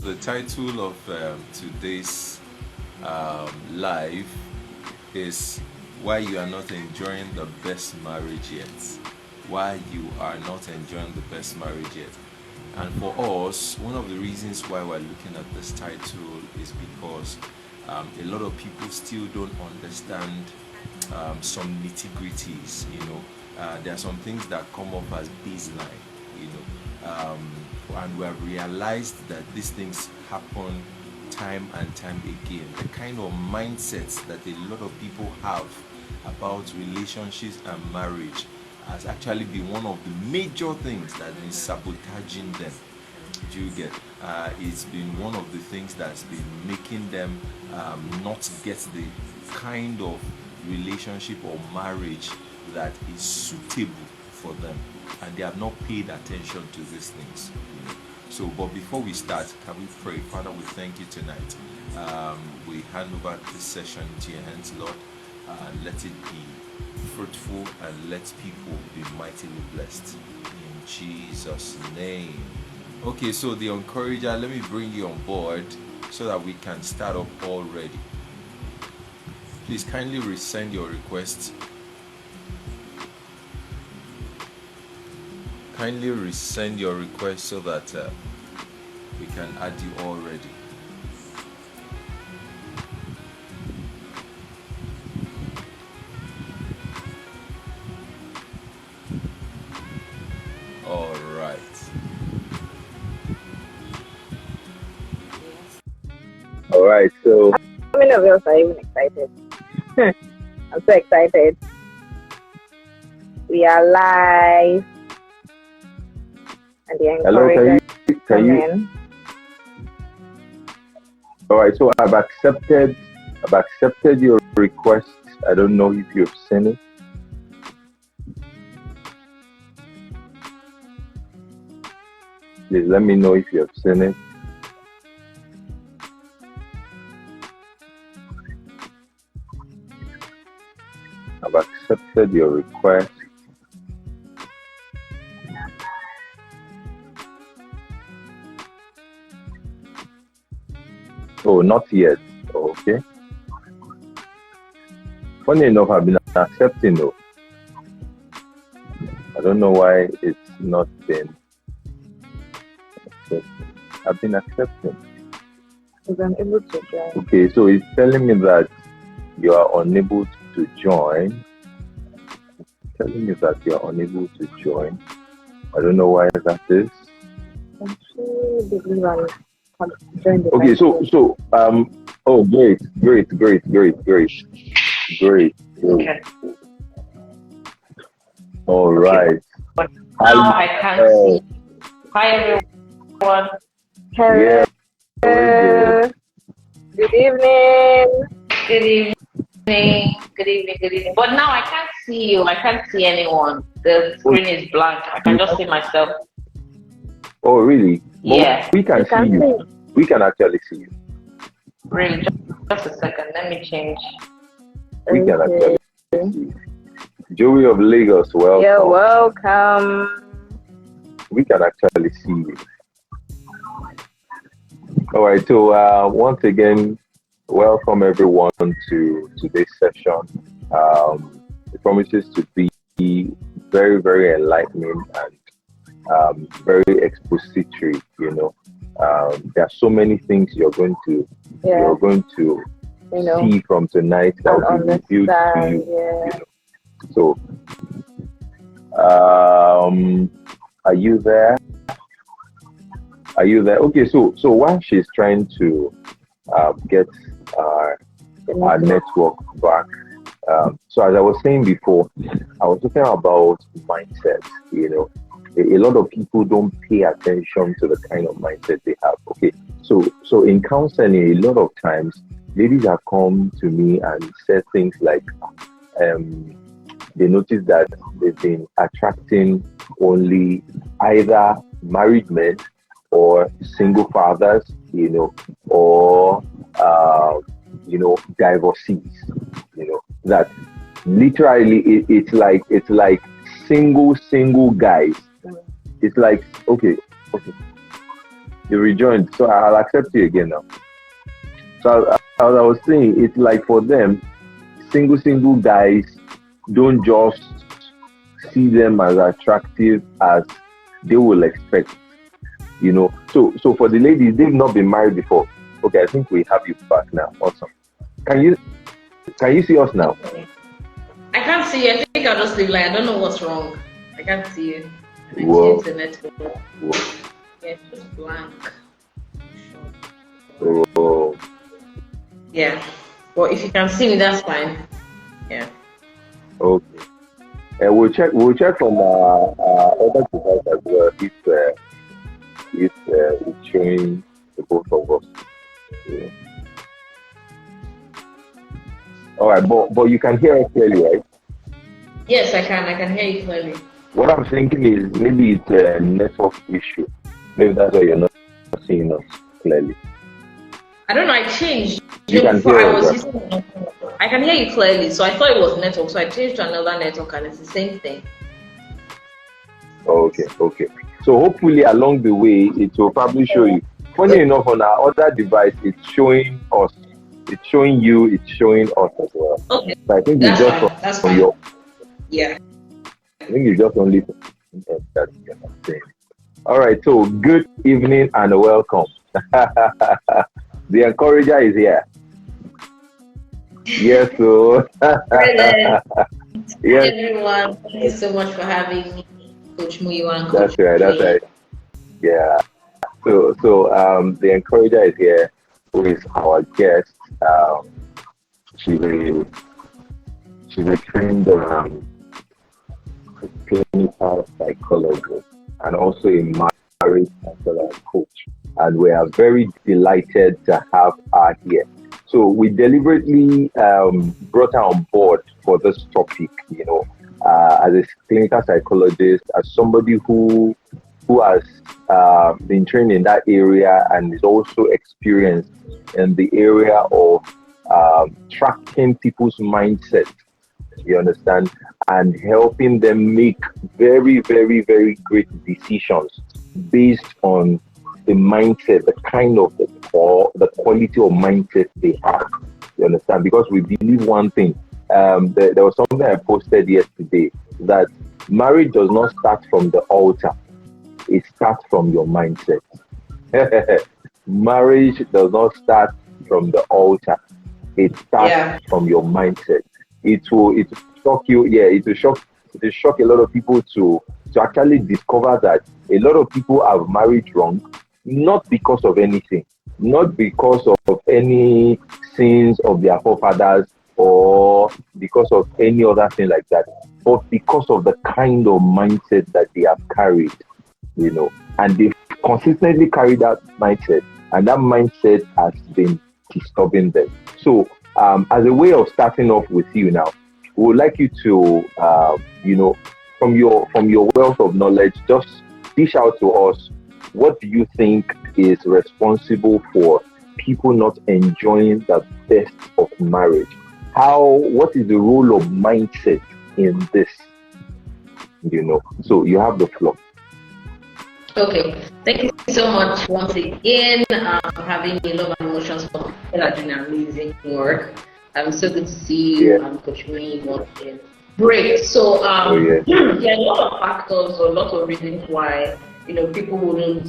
The title of today's live is Why You Are Not Enjoying the Best Marriage Yet. Why you are not enjoying the best marriage yet. And for us, one of the reasons why we're looking at this title is because a lot of people still don't understand some nitty gritties. There are some things that come up as baseline. You know, and we have realized that these things happen time and time again. The kind of mindsets that a lot of people have about relationships and marriage has actually been one of the major things that is sabotaging them. Do you get? It's been one of the things that's been making them not get the kind of relationship or marriage that is suitable for them, and they have not paid attention to these things. So, but before we start, can we pray? Father, we thank you tonight. We hand over this session into your hands, Lord. Let it be fruitful and let people be mightily blessed. In Jesus' name. Okay, so the encourager, let me bring you on board so that we can start up already. Please kindly resend your request. Kindly resend your request so that we can add you already. All right. All right, so How many of us are even excited? I'm so excited. We are live, and the hello, encourager can you? in. All right, so I've accepted your request. I don't know if you've seen it. Please let me know if you have seen it. I've accepted your request. Oh, not yet. Okay. Funny enough, I've been accepting though. I don't know why it's not been accepted. I've been accepting. Is unable to join. Okay, so it's telling me that you are unable to join. It's telling me that you are unable to join. I don't know why that is. I'm sure the one have joined the Okay, so oh great. Okay. All right. Now I can't see. Hi everyone. Hello. Yeah, very good. Good evening. Good evening. Good evening. But now I can't see you. I can't see anyone. The screen is blank. I can just see myself. Oh really? Yeah. We can see you. We can actually see you. Really, just a second. Let me change. We can actually see you. Joey of Lagos, welcome. You're welcome. We can actually see you. All right, so once again, welcome everyone to today's session. It promises to be very, very enlightening and very expository. There are so many things you're going to see from tonight that will be revealed to you. So, are you there? Are you there? Okay, so while she's trying to get our network back, so as I was saying before, I was talking about mindset. A lot of people don't pay attention to the kind of mindset they have. Okay, so in counseling, a lot of times, ladies have come to me and said things like, they notice that they've been attracting only either married men or single fathers, or divorcees, that literally it's like single guys. It's like, okay. You rejoined, so I'll accept you again now. So as I was saying, it's like for them, single guys don't just see them as attractive as they will expect. You know, so for the ladies, they've not been married before. Okay, I think we have you back now. Awesome. Can you see us now? I can't see you. I think I'll just leave like I don't know what's wrong. I can't see you. Whoa. Internet. Whoa. Yeah, it's just blank. Oh. Yeah. But if you can see me, that's fine. Yeah. Okay. We'll check from other device as well if it's showing the both of us. Yeah. All right, but you can hear us clearly, right? Yes, I can. I can hear you clearly. What I'm thinking is maybe it's a network issue. Maybe that's why you're not seeing us clearly. I don't know. I changed. You can Before hear I was us, using. I can hear you clearly, so I thought it was network. So I changed to another network, and it's the same thing. Okay. So hopefully along the way it will probably show you. Funny enough, on our other device, it's showing us. It's showing you. It's showing us as well. Okay. So I think That's it's fine. just That's from fine. your. Yeah. I think it's just only that's what I'm saying. All right. So good evening and welcome. The encourager is here. Yes, so. Brilliant. Yes, Everyone, thank you so much for having me, Coach Muyiwa and Coach that's right. Yeah. So the encourager is here, who is our guest. She's a trained clinical psychologist and also a marriage counselor and coach. And we are very delighted to have her here. So we deliberately brought her on board for this topic, you know, as a clinical psychologist, as somebody who has been trained in that area and is also experienced in the area of tracking people's mindset, you understand, and helping them make very, very, very great decisions based on the mindset, the kind of or the quality of mindset they have. You understand? Because we believe one thing. There was something I posted yesterday that marriage does not start from the altar. It starts from your mindset. Marriage does not start from the altar. It starts from your mindset. It will shock you. Yeah, it will shock a lot of people to actually discover that a lot of people have married wrong, not because of anything, not because of any sins of their forefathers or because of any other thing like that, but because of the kind of mindset that they have carried, you know, and they've consistently carried that mindset, and that mindset has been disturbing them. So, as a way of starting off with you now, we would like you to, you know, from your wealth of knowledge, just dish out to us, what do you think is responsible for people not enjoying the best of marriage? What is the role of mindset in this? You know, so you have the floor. Okay, thank you so much once again for having me. Love and Emotions for people are doing amazing work. I'm so good to see you, Coach Muyi, once again. Great. So, there are a lot of factors or a lot of reasons why, you know, people wouldn't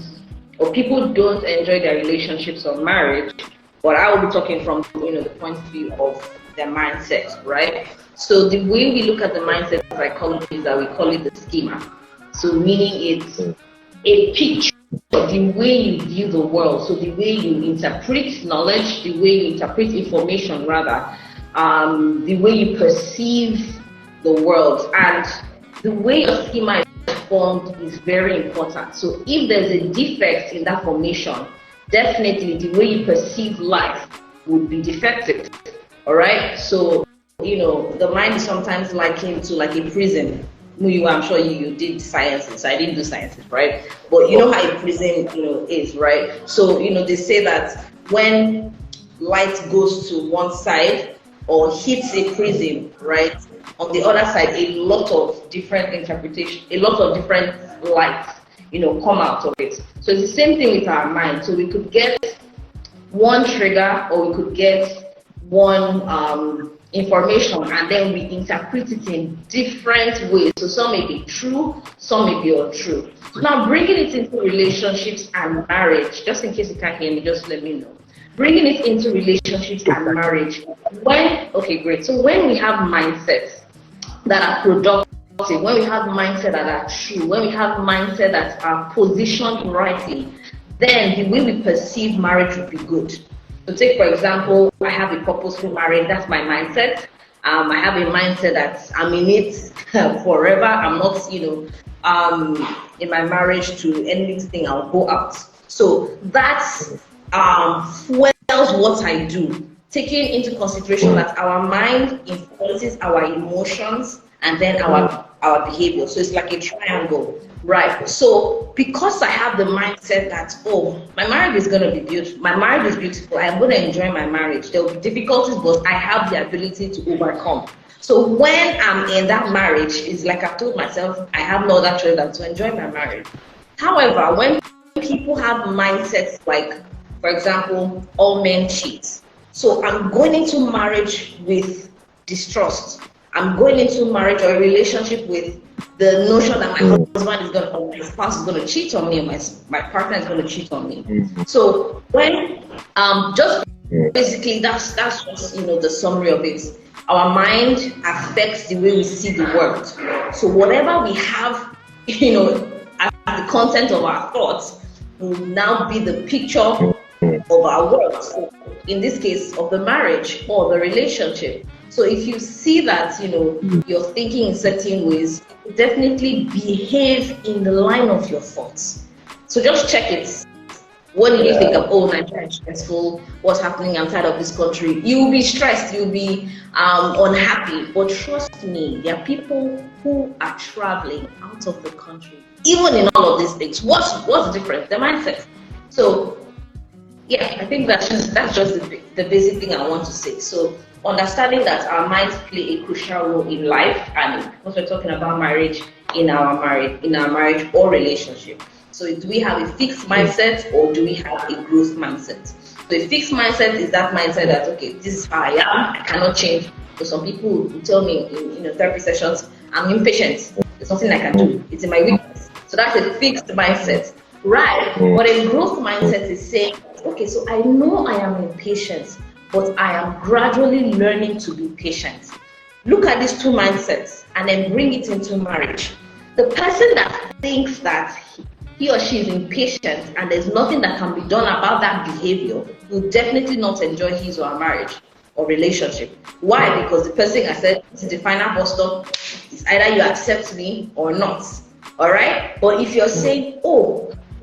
or people don't enjoy their relationships or marriage. But I will be talking from, you know, the point of view of their mindset, right? So the way we look at the mindset psychology is that we call it the schema. So meaning it's a picture of the way you view the world. So the way you interpret knowledge, the way you interpret information rather, the way you perceive the world, and the way a schema is formed is very important. So if there's a defect in that formation, definitely the way you perceive life would be defective. All right. So, you know, the mind is sometimes likened to like a prison. I'm sure you did sciences. I didn't do sciences, right? But you know how a prison, you know, is, right? So, you know, they say that when light goes to one side or hits a prism, right, on the other side, a lot of different interpretation, a lot of different lights, you know, come out of it. So it's the same thing with our mind. So we could get one trigger, or we could get one information, and then we interpret it in different ways. So some may be true, some may be untrue. So now bringing it into relationships and marriage, just in case you can't hear me, just let me know. Bringing it into relationships and marriage. Okay, great. So when we have mindsets that are productive, when we have mindset that are true, when we have mindset that are positioned rightly, then the way we perceive marriage would be good. So take, for example, I have a purposeful marriage. That's my mindset. I have a mindset that I'm in it forever. I'm not, in my marriage to anything, I'll go out. So that's fuels what I do, taking into consideration that our mind influences our emotions and then our behavior. So it's like a triangle, right? So because I have the mindset that, my marriage is going to be beautiful, my marriage is beautiful, I'm going to enjoy my marriage. There will be difficulties, but I have the ability to overcome. So when I'm in that marriage, it's like I've told myself, I have no other choice than to enjoy my marriage. However, when people have mindsets like, for example, all men cheat. So I'm going into marriage with distrust. I'm going into marriage or a relationship with the notion that my husband is going to, or my spouse is going to cheat on me, or my partner is going to cheat on me. So when just basically that's just the summary of it. Our mind affects the way we see the world. So whatever we have, as the content of our thoughts will now be the picture of our world. So in this case, of the marriage or the relationship. So if you see that, you're thinking in certain ways, you definitely behave in the line of your thoughts. So just check it. What do you think of, Nigeria is stressful, what's happening outside of this country? You will be stressed, you'll be unhappy. But trust me, there are people who are traveling out of the country, even in all of these things. What's the difference? The mindset. So yeah, I think that's just the basic thing I want to say. So understanding that our minds play a crucial role in life, and because we're talking about marriage, in our marriage or relationship. So do we have a fixed mindset, or do we have a growth mindset? So a fixed mindset is that mindset that, okay, this is how I am, I cannot change. So some people will tell me in therapy sessions, I'm impatient. There's nothing I can do. It's in my weakness. So that's a fixed mindset, right? But a growth mindset is saying, okay, so I know I am impatient, but I am gradually learning to be patient. Look at these two mindsets and then bring it into marriage. The person that thinks that he or she is impatient and there's nothing that can be done about that behavior will definitely not enjoy his or her marriage or relationship. Why? Because the person I said, this is the final bus stop. It's either you accept me or not. All right? But if you're saying,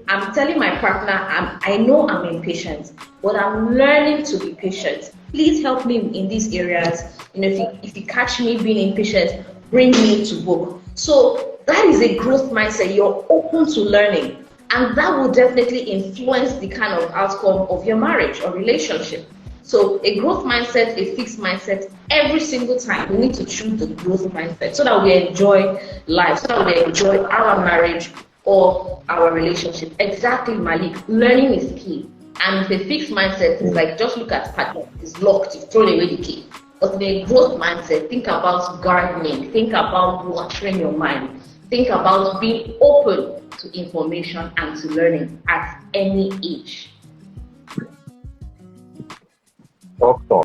I'm telling my partner, I know I'm impatient, but I'm learning to be patient. Please help me in these areas. If you catch me being impatient, bring me to book. So that is a growth mindset. You're open to learning, and that will definitely influence the kind of outcome of your marriage or relationship. So a growth mindset, a fixed mindset, every single time we need to choose the growth mindset so that we enjoy life, so that we enjoy our marriage or our relationship. Exactly, Malik. Learning is key. And the fixed mindset is like, just look at pattern. It's locked, you've thrown away the key. But the growth mindset, think about gardening, think about watering your mind, think about being open to information and to learning at any age. Awesome.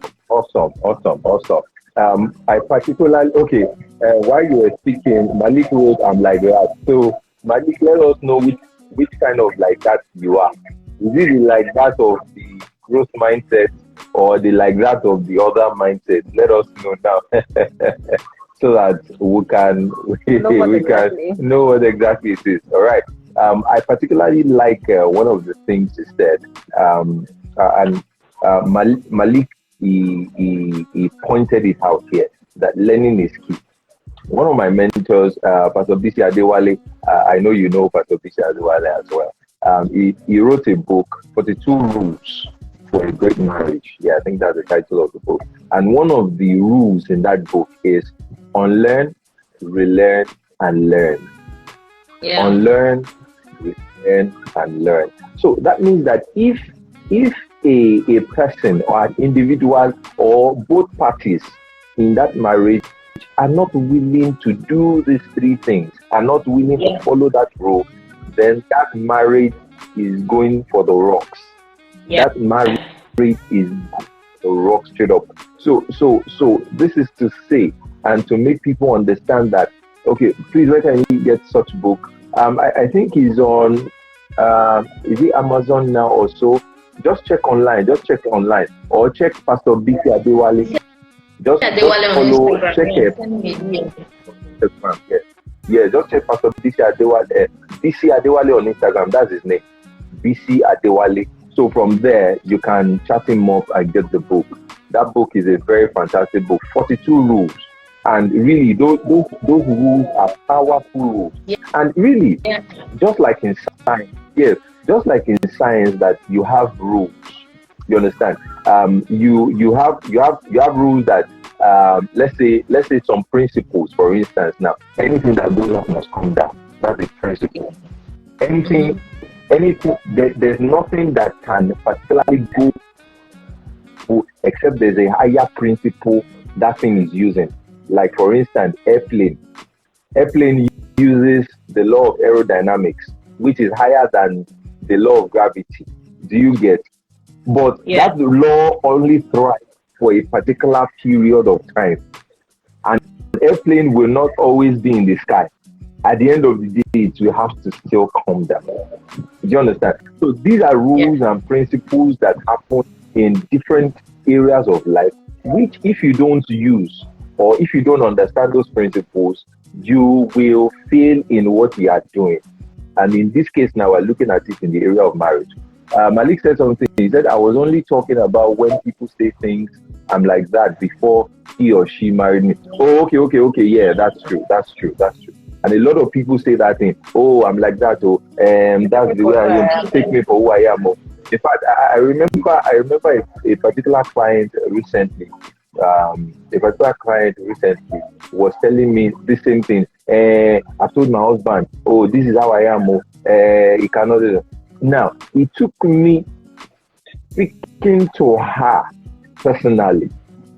I particularly, while you were speaking, Malik wrote, I'm like that. So Malik, let us know which kind of like that you are. Is it like that of the growth mindset or the like that of the other mindset? Let us know now so that we can know what exactly it is. All right. I particularly like one of the things he said, and Malik he pointed it out here, that learning is key. One of my mentors, Pastor Bisi Adewale, I know you know Pastor Bisi Adewale as well. He wrote a book, 42 Rules for a Great Marriage. Yeah, I think that's the title of the book. And one of the rules in that book is unlearn, relearn, and learn. Yeah. Unlearn, and learn. So that means that if a person or an individual or both parties in that marriage are not willing to do these three things, are not willing to follow that rule, then that marriage is going for the rocks. That marriage is the rock straight up. So this is to say and to make people understand that, okay, please, where can you get such book? I think he's on is it Amazon now or so? Just check online, or check Pastor BC Adewale. Just follow, check it. Yeah, just check Pastor BC Adewale. BC Adewale on Instagram, that's his name. BC Adewale. So from there, you can chat him up and get the book. That book is a very fantastic book. 42 rules. And really, those rules are powerful rules. And really, just like in science, just like in science that you have rules. You understand? You have rules that let's say some principles, for instance. Now, anything that goes up must come down. That's a principle. Anything, there's nothing that can particularly go except there's a higher principle that thing is using. Like, for instance, airplane uses the law of aerodynamics, which is higher than the law of gravity. Do you get? But that law only thrives for a particular period of time. And an airplane will not always be in the sky. At the end of the day, it will have to still come down. Do you understand? So these are rules and principles that happen in different areas of life, which if you don't use or if you don't understand those principles, you will fail in what you are doing. And in this case now, we're looking at it in the area of marriage. Malik said something. He said, I was only talking about when people say things, I'm like that before he or she married me. Oh, okay. Yeah, that's true. And a lot of people say that thing. Oh, I'm like that. Oh, that's the way I am. Take me for who I am. Oh. In fact, I remember a particular client recently. Was telling me the same thing. I told my husband, oh, this is how I am. He cannot do it. Now, it took me speaking to her personally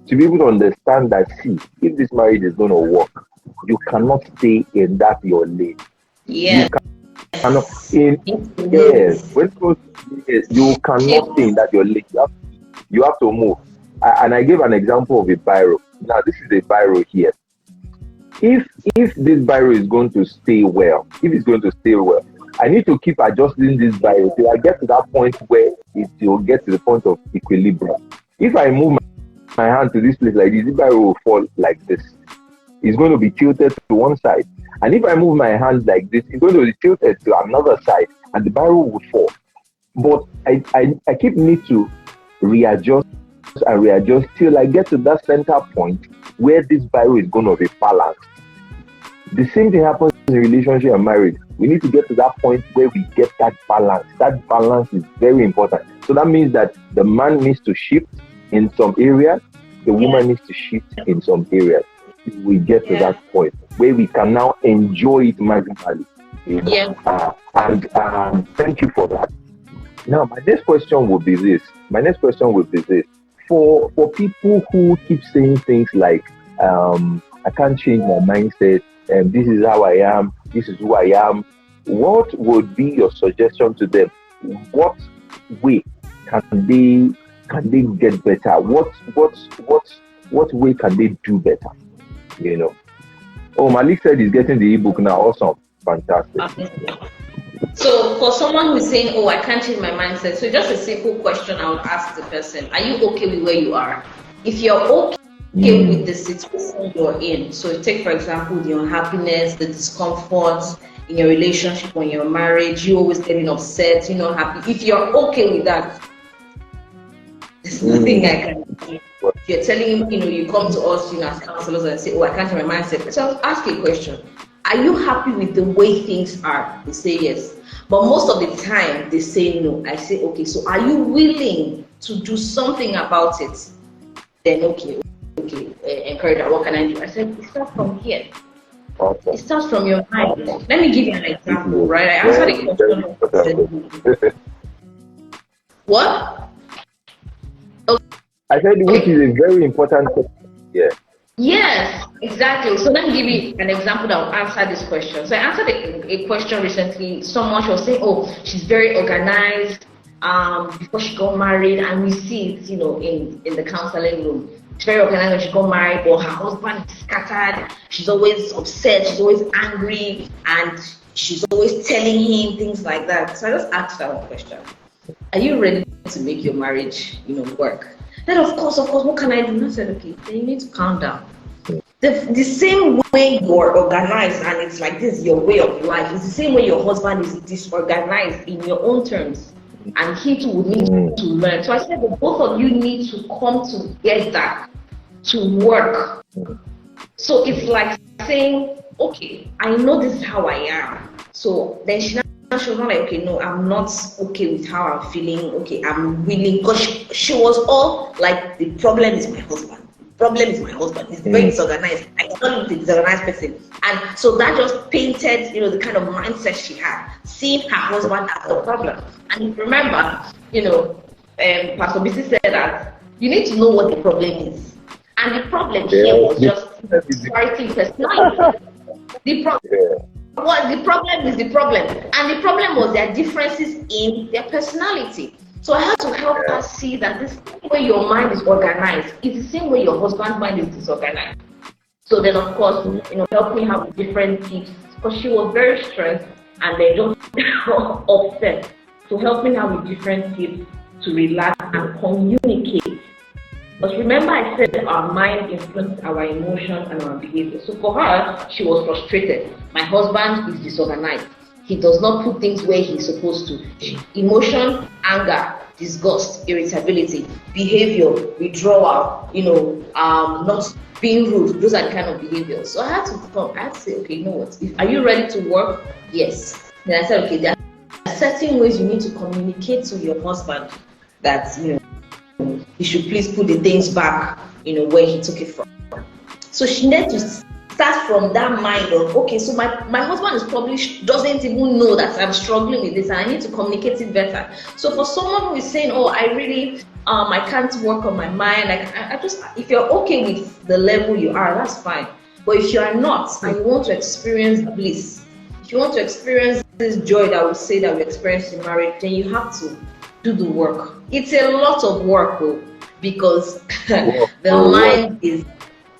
to be able to understand that, see, if this marriage is going to work, you cannot stay in that your lane. You cannot you cannot stay in that your lane. You have to move. And I gave an example of a biro. Now, this is a biro here. If this biro is going to stay well, I need to keep adjusting this biro till I get to that point where it will get to the point of equilibrium. If I move my hand to this place like this, the biro will fall like this. It's going to be tilted to one side. And if I move my hand like this, it's going to be tilted to another side and the biro will fall. But I keep need to readjust till I get to that center point where this biro is going to be balanced. The same thing happens in relationship and marriage. We need to get to that point where we get that balance. That balance is very important. So that means that the man needs to shift in some areas, the woman needs to shift in some areas. We get to that point where we can now enjoy it maximally. And thank you for that. Now, my next question would be this. For people who keep saying things like, I can't change my mindset, and this is how I am, this is who I am, what would be your suggestion to them? What way can they get better? What way can they do better? You know. Oh, Malik said he's getting the ebook now. Awesome. Fantastic. So for someone who's saying, oh, I can't change my mindset, so just a simple question I would ask the person: are you okay with where you are? If you're okay with the situation you're in, so take for example the unhappiness, the discomfort in your relationship or in your marriage, you always getting upset, you're not happy. If you're okay with that, there's nothing I can do. If you're telling him, you come to us, as counselors and say, oh, I can't change my mindset. So I'll ask you a question. Are you happy with the way things are? They say yes. But most of the time, they say no. I say, okay, so are you willing to do something about it? Then, okay, encourage that. What can I do? I said, start from here. Awesome. It starts from your mind. Let me give you an example, right? I answered a question. What? I said, which is a very important question. Yeah. Yes, exactly. So let me give you an example that will answer this question. So I answered a question recently. Someone was saying, "Oh, she's very organized before she got married," and we see it, in the counseling room. She's very organized when she got married, but her husband is scattered. She's always upset. She's always angry, and she's always telling him things like that. So I just asked her one question: are you ready to make your marriage, work? Then of course, what can I do? And I said, okay, then you need to calm down. The same way you're organized and it's like this, your way of life, it's the same way your husband is disorganized in your own terms. And he too would need to learn. So I said that both of you need to come together to work. So it's like saying, okay, I know this is how I am. So then she was not like, okay, no, I'm not okay with how I'm feeling. Okay, I'm willing, because she was all like, the problem is my husband. Problem is my husband. He's very disorganized. I cannot be a disorganized person. And so that just painted, the kind of mindset she had, seeing her husband as the problem. And remember, Pastor BC said that you need to know what the problem is. And the problem here was just disparity in personality. The problem is the problem. And the problem was their differences in their personality. So I had to help her see that the same way your mind is organized is the same way your husband's mind is disorganized. So then, of course, help me have different tips, because she was very stressed and then just upset. So help me have with different tips to relax and communicate. But remember, I said our mind influences our emotions and our behavior. So for her, she was frustrated. My husband is disorganized. He does not put things where he's supposed to. Emotion, anger, disgust, irritability, behavior, withdrawal, not being rude. Those are the kind of behaviors. So I had to say, okay, you know what? Are you ready to work? Yes. Then I said, okay, there are certain ways you need to communicate to your husband that, he should please put the things back, where he took it from. So she needed to start from that mind of, okay, so my husband is probably doesn't even know that I'm struggling with this and I need to communicate it better. So for someone who is saying, oh, I really, I can't work on my mind, like I just, if you're okay with the level you are, that's fine. But if you are not and you want to experience bliss, if you want to experience this joy that we say that we experience in marriage, then you have to do the work. It's a lot of work though, because the mind is,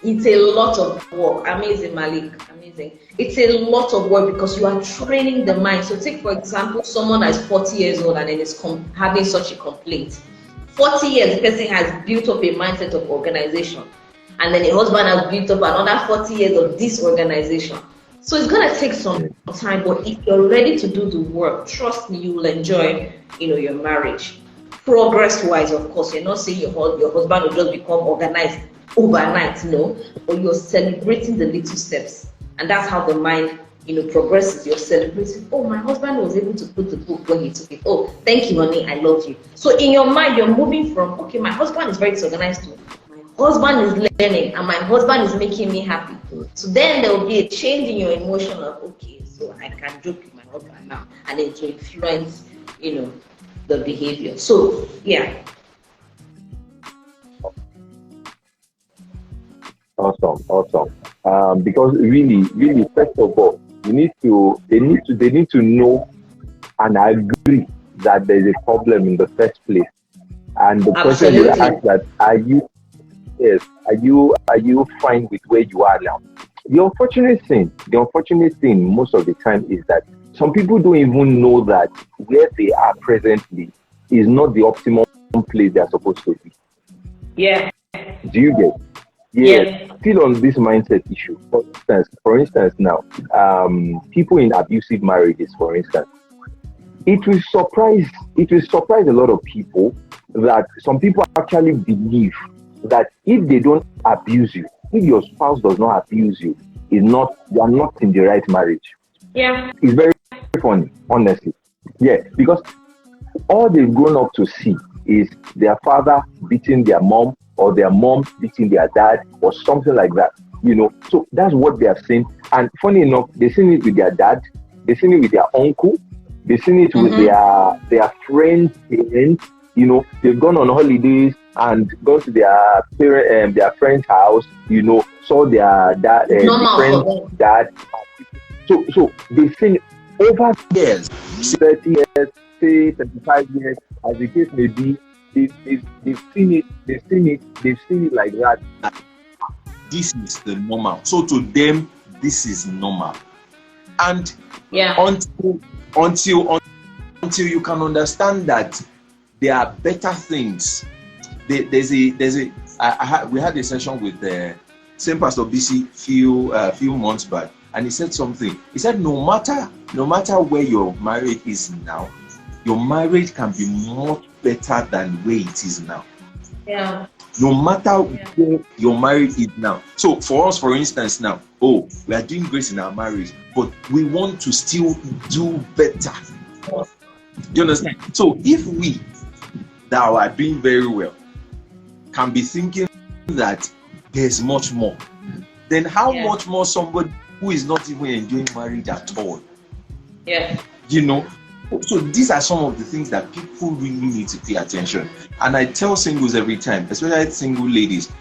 it's a lot of work. Amazing, Malik. Amazing. It's a lot of work because you are training the mind. So take, for example, someone that's 40 years old and then is having such a complaint. 40 years, the person has built up a mindset of organization. And then the husband has built up another 40 years of disorganization. So it's going to take some time, but if you're ready to do the work, trust me, you will enjoy, your marriage. Progress-wise, of course, you're not saying your husband will just become organized overnight, no, but you're celebrating the little steps, and that's how the mind, progresses. You're celebrating. Oh, my husband was able to put the book when he took it. Oh, thank you, honey, I love you. So in your mind, you're moving from, okay, my husband is very disorganized to, my husband is learning, and my husband is making me happy. So then there will be a change in your emotion of, okay, so I can joke with my husband now, and it will influence, the behavior. So yeah. Awesome. Because really, first of all, they need to know and agree that there is a problem in the first place. And the question you ask that, are you fine with where you are now? The unfortunate thing most of the time is that some people don't even know that where they are presently is not the optimum place they are supposed to be. Yeah. Do you get? Yes. Still on this mindset issue. For instance, now, people in abusive marriages, for instance, it will surprise a lot of people that some people actually believe that if they don't abuse you, if your spouse does not abuse you, you are not in the right marriage. Yeah. It's very funny, honestly. Yeah, because all they've grown up to see is their father beating their mom, or their mom beating their dad, or something like that. So that's what they have seen. And funny enough, they've seen it with their dad, they've seen it with their uncle, they've seen it with their friends' parents. They've gone on holidays and gone to their friend's house, saw their dad, friend's dad. So they've seen it over years, 30 years, say 35 years, as the case may be. They've seen it like that. This is the normal. So to them, this is normal. And until you can understand that there are better things. We had a session with the same Pastor BC few months back, and he said something. He said, no matter where your marriage is now, your marriage can be much better than where it is now. Yeah. No matter where your marriage is now. So for us, for instance, now, we are doing great in our marriage, but we want to still do better. Do you understand? So if we that are doing very well can be thinking that there's much more, then how much more somebody who is not even enjoying marriage at all? Yeah. So these are some of the things that people really need to pay attention. And I tell singles every time, especially single ladies,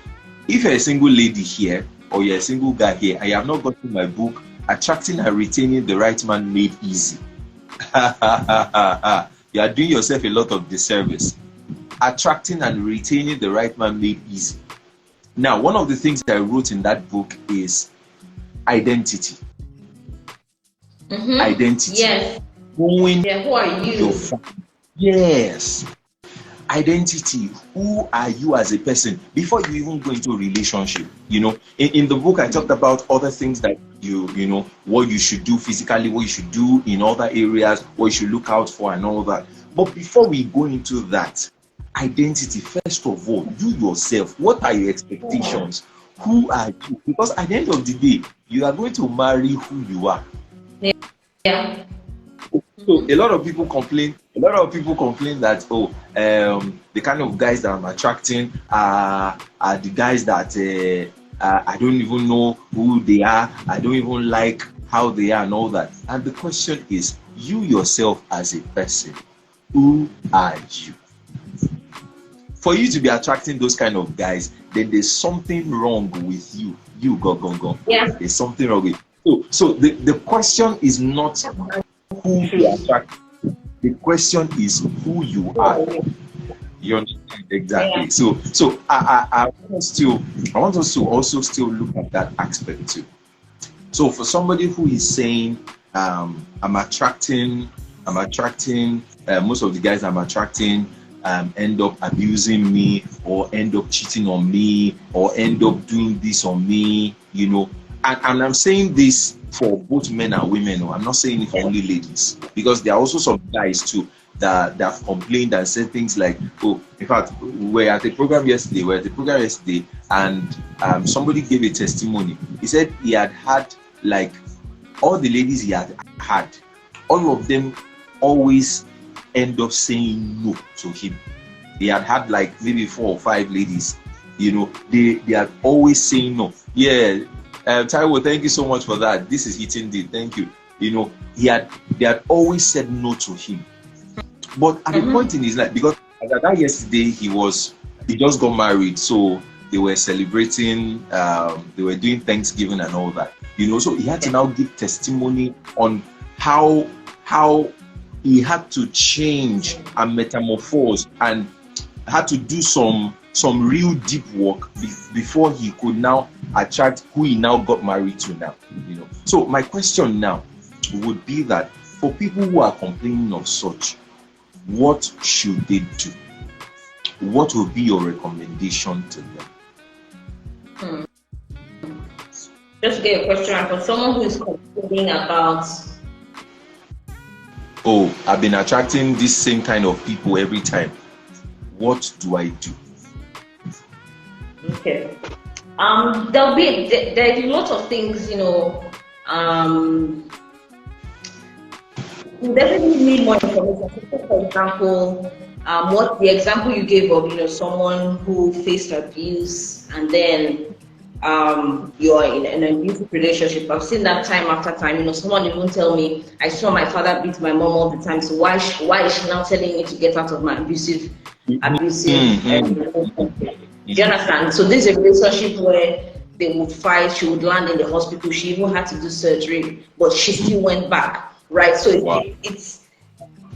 if you're a single lady here or you're a single guy here, I have not gotten my book, Attracting and Retaining the Right Man Made Easy. You are doing yourself a lot of disservice. Attracting and Retaining the Right Man Made Easy. Now, one of the things that I wrote in that book is identity. Identity. Yes. Who are you? Yes. Identity. Who are you as a person before you even go into a relationship? In the book I talked about other things that what you should do physically, what you should do in other areas, what you should look out for and all that. But before we go into that, identity, first of all, you yourself, what are your expectations? Who are you? Because at the end of the day, you are going to marry who you are. Yeah. So a lot of people complain that the kind of guys that I'm attracting are the guys that I don't even know who they are. I don't even like how they are and all that. And the question is, you yourself as a person, who are you? For you to be attracting those kind of guys, then there's something wrong with you. Yeah. There's something wrong with you. So the question is not who you attract. The question is who you are. You understand? Exactly. Yeah. So I want us to also still look at that aspect too. So for somebody who is saying, I'm attracting, most of the guys I'm attracting end up abusing me, or end up cheating on me, or end up doing this on me, and I'm saying this for both men and women. I'm not saying it for only ladies, because there are also some guys too that have complained and said things like, in fact, we were at the program yesterday, and somebody gave a testimony. He said he had like all the ladies he had, all of them always end up saying no to him. He had like maybe 4 or 5 ladies, they are always saying no. Yeah. Taiwo, thank you so much for that. This is hitting deep. Thank you. They had always said no to him. But at the point in his life, because at that yesterday he just got married, so they were celebrating, they were doing Thanksgiving and all that. So he had to now give testimony on how he had to change and metamorphose and had to do some real deep work before he could now attract who he now got married to now. So my question now would be that for people who are complaining of such, what should they do? What will be your recommendation to them? Just get a question for someone who is complaining about, I've been attracting this same kind of people every time. What do I do? Okay. There's a lot of things, you definitely need more information. For example, what the example you gave of, someone who faced abuse and then you're in an abusive relationship. I've seen that time after time. Someone even tell me, I saw my father beat my mom all the time. So why is she now telling me to get out of my abusive relationship? Do you understand? So this is a relationship where they would fight. She would land in the hospital. She even had to do surgery, but she still went back. Right? So it's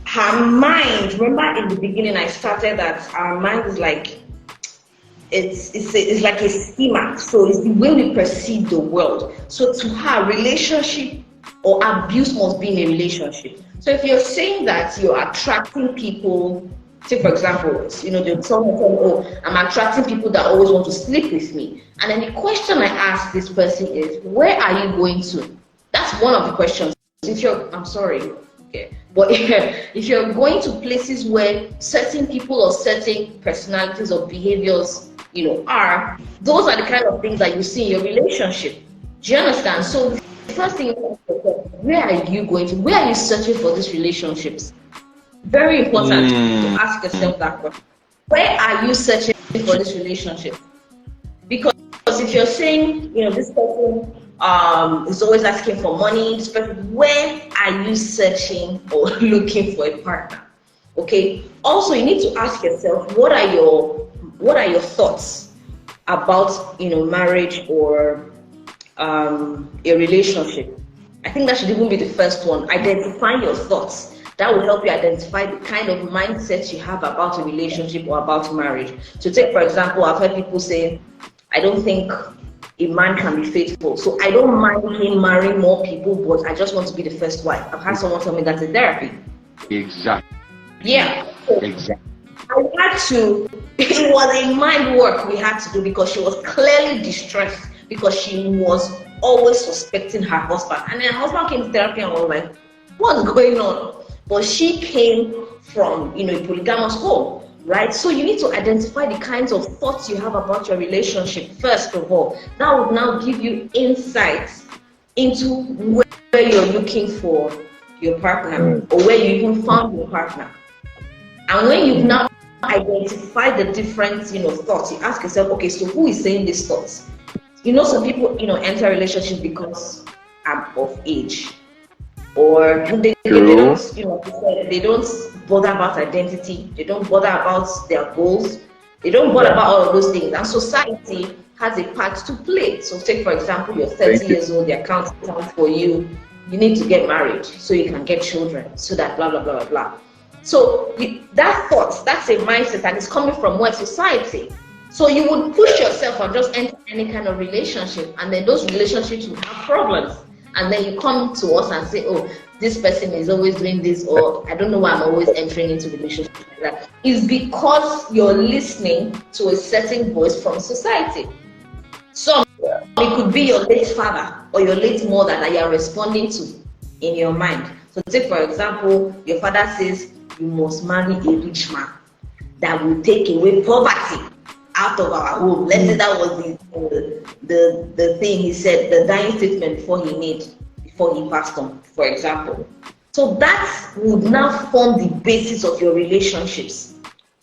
her mind. Remember in the beginning, I started that our mind is like. It's like a schema. So it's the way we perceive the world. So to her, relationship or abuse must be in a relationship. So if you're saying that you're attracting people, say for example, they'll tell me, oh, I'm attracting people that always want to sleep with me. And then the question I ask this person is, where are you going to? That's one of the questions. I'm sorry. Okay. But if you're going to places where certain people or certain personalities or behaviors those are the kind of things that you see in your relationship. Do you understand? So the first thing, where are you going to? Where are you searching for these relationships? Very important to ask yourself that question. Where are you searching for this relationship? Because if you're saying, this person is always asking for money, this person, where are you searching or looking for a partner? Okay. Also, you need to ask yourself, what are your thoughts about marriage or a relationship? I think that should even be the first one. Identify your thoughts. That will help you identify the kind of mindset you have about a relationship or about marriage. So take for example, I've heard people say, I don't think a man can be faithful, so I don't mind him marrying more people, but I just want to be the first wife. I've had someone tell me that's in therapy. Exactly. Yeah. Exactly. It was a mind work we had to do because she was clearly distressed because she was always suspecting her husband. And then her husband came to therapy and was like, what's going on? But she came from, a polygamous home, right? So you need to identify the kinds of thoughts you have about your relationship, first of all. That would now give you insights into where you're looking for your partner or where you even found your partner. And when you've now identified the different, thoughts, you ask yourself, okay, so who is saying these thoughts? Some people, enter a relationship because of age, or they don't, they don't bother about identity, they don't bother about their goals, they don't bother about all of those things. And society has a part to play. So take for example, you're 30 years old, the account for you need to get married so you can get children, so that blah blah blah blah blah. So that's a mindset, and it's coming from what society. So you would push yourself and just enter any kind of relationship, and then those relationships will have problems. And then you come to us and say, oh, this person is always doing this, or I don't know why I'm always entering into relationships like that. It's because you're listening to a certain voice from society. So it could be your late father or your late mother that you're responding to in your mind. So take for example, your father says, you must marry a rich man that will take away poverty out of our home. Let's say that was the thing he said, the dying statement before he passed on, for example. So that would now form the basis of your relationships.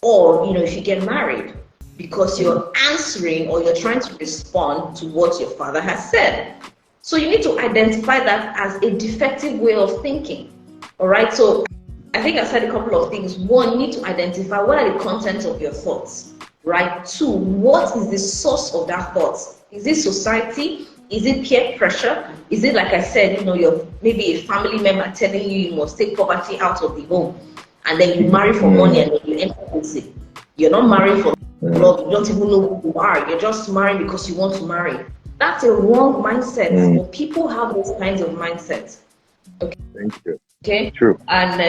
Or, if you get married, because you're answering or you're trying to respond to what your father has said. So you need to identify that as a defective way of thinking. All right, so I think I said a couple of things. One, you need to identify what are the contents of your thoughts, right? Two, what is the source of that thoughts? Is it society? Is it peer pressure? Is it, like I said, you're maybe a family member telling you must take poverty out of the home, and then you marry for money and then you enter policy. You're not marrying for love. You don't even know who you are. You're just marrying because you want to marry. That's a wrong mindset. But people have those kinds of mindsets. Okay. Thank you. Okay. True. And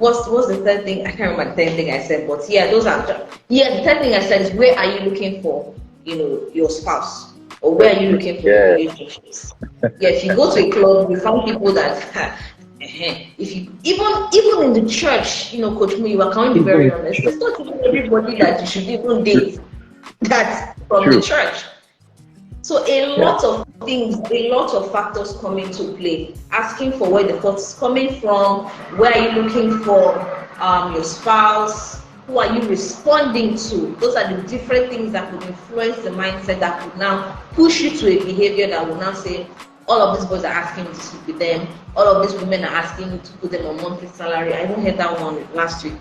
what's the third thing? I can't remember the third thing I said, but yeah, those are. Yeah, the third thing I said is, where are you looking for, your spouse, or where are you looking for your relationships? Yeah, if you go to a club, you find people that. If you even in the church, Coach Mu, I can't be very honest. It's not even everybody that you should even date that's from the church. So a lot of things, a lot of factors come into play. Asking for where the thoughts is coming from, where are you looking for your spouse, Who are you responding to? Those are the different things that could influence the mindset that could now push you to a behavior that will now say, all of these boys are asking me to sleep with them. All of these women are asking me to put them on monthly salary. I even heard that one last week.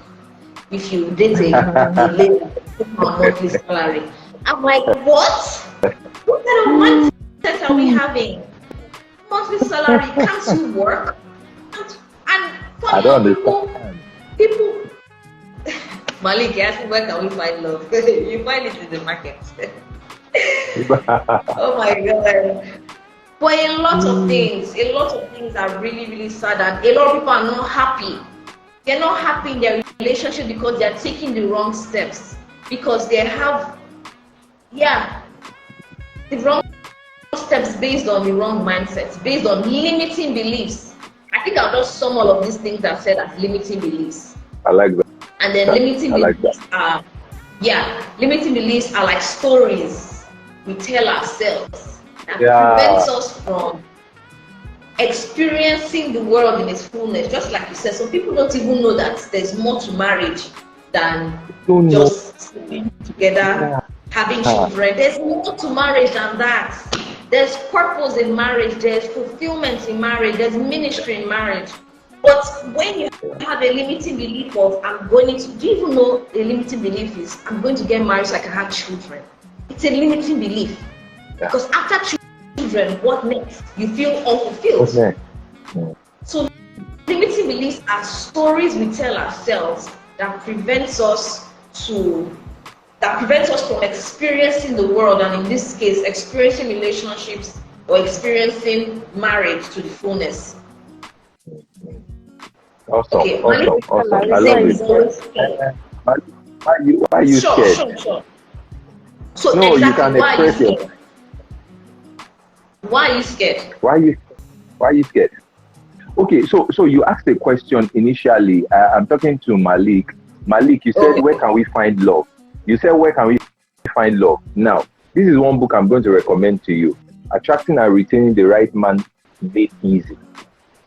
If you date a lady on monthly salary, I'm like, what? What kind of mindset are we having? Monthly salary, can't you work? And I don't understand. People. Malik, ask me where can we find love? You find it in the market. Oh my god. But a lot of things are really, really sad, and a lot of people are not happy. They're not happy in their relationship because they're taking the wrong steps. Because they have, the wrong steps based on the wrong mindsets, based on limiting beliefs. I think I'll just sum all of these things I've said as limiting beliefs. I like that. And then limiting beliefs are like stories we tell ourselves that prevents us from experiencing the world in its fullness. Just like you said, some people don't even know that there's more to marriage than just sleeping together, having children. There's more to marriage than that. There's purpose in marriage, there's fulfillment in marriage, there's ministry in marriage. But when you have a limiting belief of, do you even know a limiting belief is, I'm going to get married so I can have children? It's a limiting belief. Yeah. Because after children, what next? You feel unfulfilled. Okay. Yeah. So limiting beliefs are stories we tell ourselves that prevents us from experiencing the world, and in this case, experiencing relationships or experiencing marriage to the fullness. Awesome. I love it. Why are you scared? Sure. So no, exactly, you can express it. Why are you scared? Why are you scared? Okay, so you asked a question initially. I'm talking to Malik. Malik, you said, where can we find love? You said, where can we find love? Now, this is one book I'm going to recommend to you. Attracting and Retaining the Right Man Made Easy.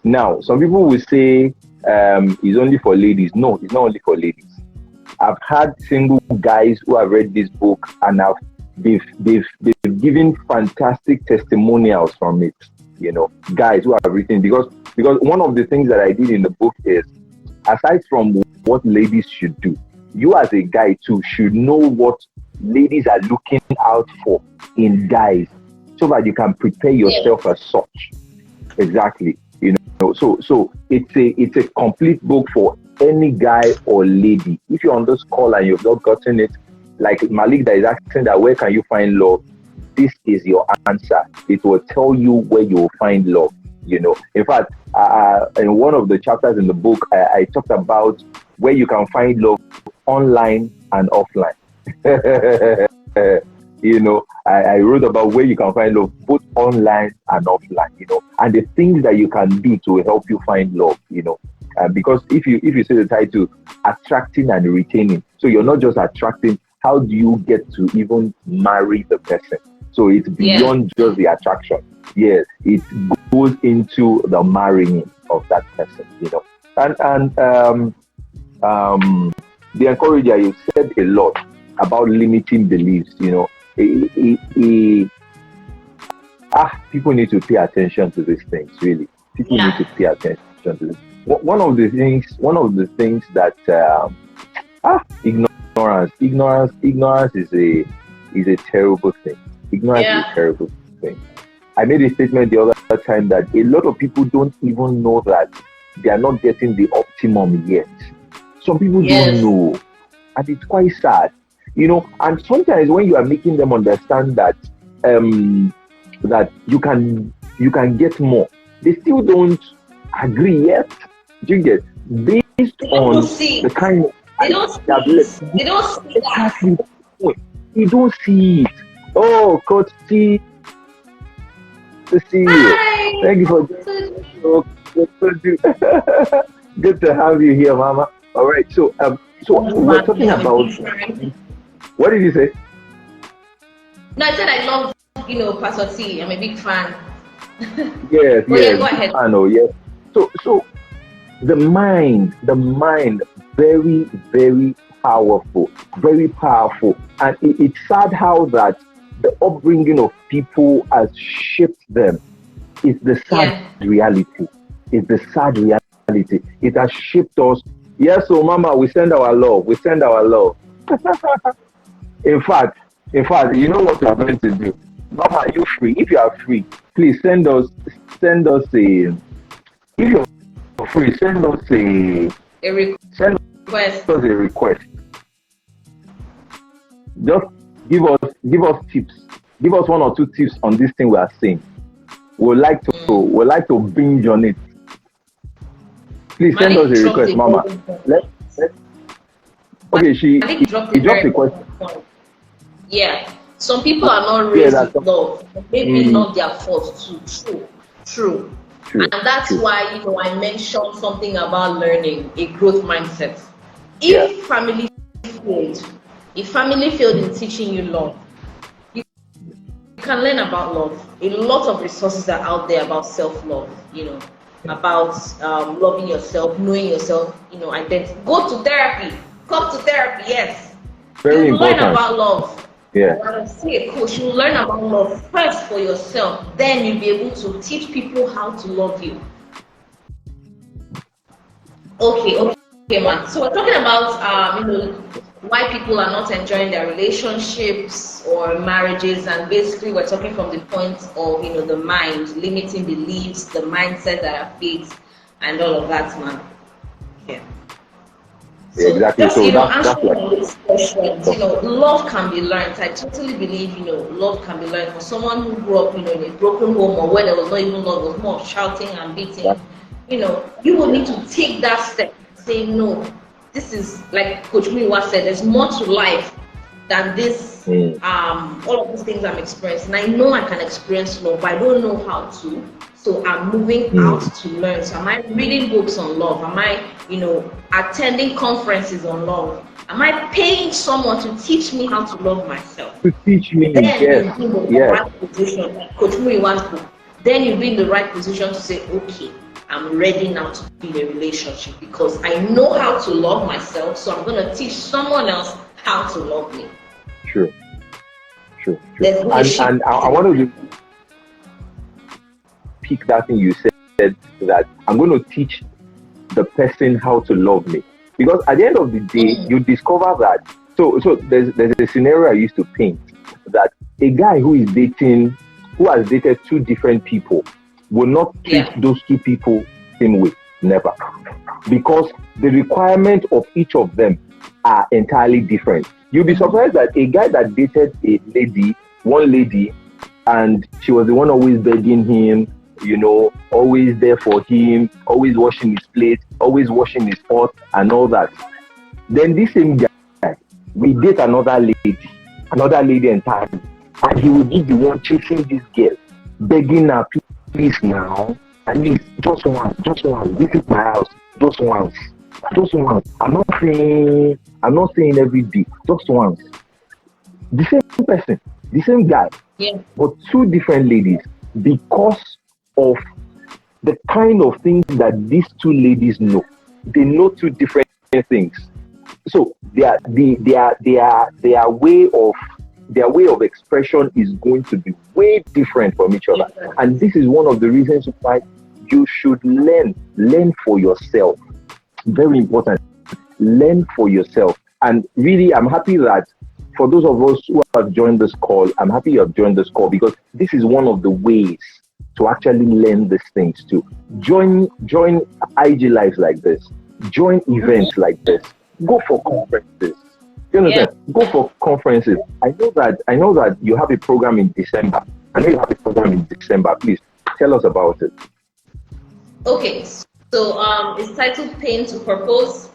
Now, some people will say it's only for ladies. No, it's not only for ladies. I've had single guys who have read this book and they've given fantastic testimonials from it. You know, guys who have written, because one of the things that I did in the book is, aside from what ladies should do, you as a guy too should know what ladies are looking out for in guys, so that you can prepare yourself as such. Exactly. You know, so it's a complete book for any guy or lady. If you're on this call and you've not gotten it, like Malik that is asking that, where can you find love? This is your answer. It will tell you where you will find love. You know, in fact, in one of the chapters in the book, I talked about where you can find love online and offline. You know, I wrote about where you can find love both online and offline, you know, and the things that you can do to help you find love, you know. Because if you say the title, Attracting and Retaining, so you're not just attracting, how do you get to even marry the person? So it's beyond just the attraction. Yes, it goes into the marrying of that person, you know. And the encourager, you said a lot about limiting beliefs, you know. People need to pay attention to these things, really. People need to pay attention to this. One of the things that ignorance is a terrible thing. Ignorance is a terrible thing. I made a statement the other time that a lot of people don't even know that they are not getting the optimum yet. Some people don't know, and it's quite sad, you know. And sometimes when you are making them understand that that you can get more, they still don't agree yet. Do you get? Based on the kind of they don't see exactly. You don't see it. Oh, Coach T, to see you. Hi. Thank you for good to have you here, Mama. All right, so we're talking about. What did you say? No, I said I love, Pastor T. I'm a big fan. Yes, go ahead. I know. Yes. So the mind, very, very powerful, very powerful. And it's sad how that the upbringing of people has shaped them. It's the sad reality. It's the sad reality. It has shaped us. Yes, so Mama, we send our love. We send our love. In fact, you know what we are going to do? Mama, are you free? If you are free, please send us a. If you're free, send us a request. Us a request. Just give us tips. Give us 1 or 2 tips on this thing we are saying. We'd like to binge on it. Please send us a request, Mama. Okay, he dropped a question. Yeah, some people are not raised with love. Maybe not their fault too. True. And that's why I mentioned something about learning a growth mindset. If family failed in teaching you love, you can learn about love. A lot of resources are out there about self-love, about loving yourself, knowing yourself, identity. Go to therapy. Come to therapy, yes. Very important. Learn about love. Yeah. When I see a coach, you learn about love first for yourself. Then you'll be able to teach people how to love you. Okay, man. So we're talking about why people are not enjoying their relationships or marriages, and basically we're talking from the point of the mind, limiting beliefs, the mindset that are fixed, and all of that, man. Yeah. So exactly. Just, so that's answering this question, love can be learned. I totally believe, love can be learned. For someone who grew up, in a broken home or where there was not even love, it was more shouting and beating, you will need to take that step, say, no, this is, like Coach Miwa said, there's more to life than this, all of these things I'm experiencing. I know I can experience love, but I don't know how to. So I'm moving out to learn. So am I reading books on love? Am I, attending conferences on love? Am I paying someone to teach me how to love myself? To teach me, then you'll be in the right position. Coach Muiwa's book. Then you'll be in the right position to say, okay, I'm ready now to be in a relationship because I know how to love myself. So I'm going to teach someone else how to love me. True. And I want to pick that thing you said, that I'm going to teach the person how to love me, because at the end of the day you discover that so there's a scenario I used to paint, that a guy who has dated 2 different people will not treat those 2 people same way, never, because the requirement of each of them are entirely different. You'll be surprised that a guy that dated one lady, and she was the one always begging him, always there for him, always washing his plate, always washing his pot and all that. Then this same guy will date another lady entirely, and he will be the one chasing this girl, begging her, please now, at least just once, visit my house, just once. I'm not saying every day, just once. The same person, the same guy, but 2 different ladies, because of the kind of things that these 2 ladies know. They know 2 different things. So their way of expression is going to be way different from each other. And this is one of the reasons why you should learn for yourself. Very important. Learn for yourself. And really, I'm happy that for those of us who have joined this call, I'm happy you have joined this call, because this is one of the ways to actually learn these things too. Join IG lives like this. Join events like this. Go for conferences. You understand? Go for conferences. I know that you have a program in December. Please tell us about it. Okay, so it's titled Pain to Purpose.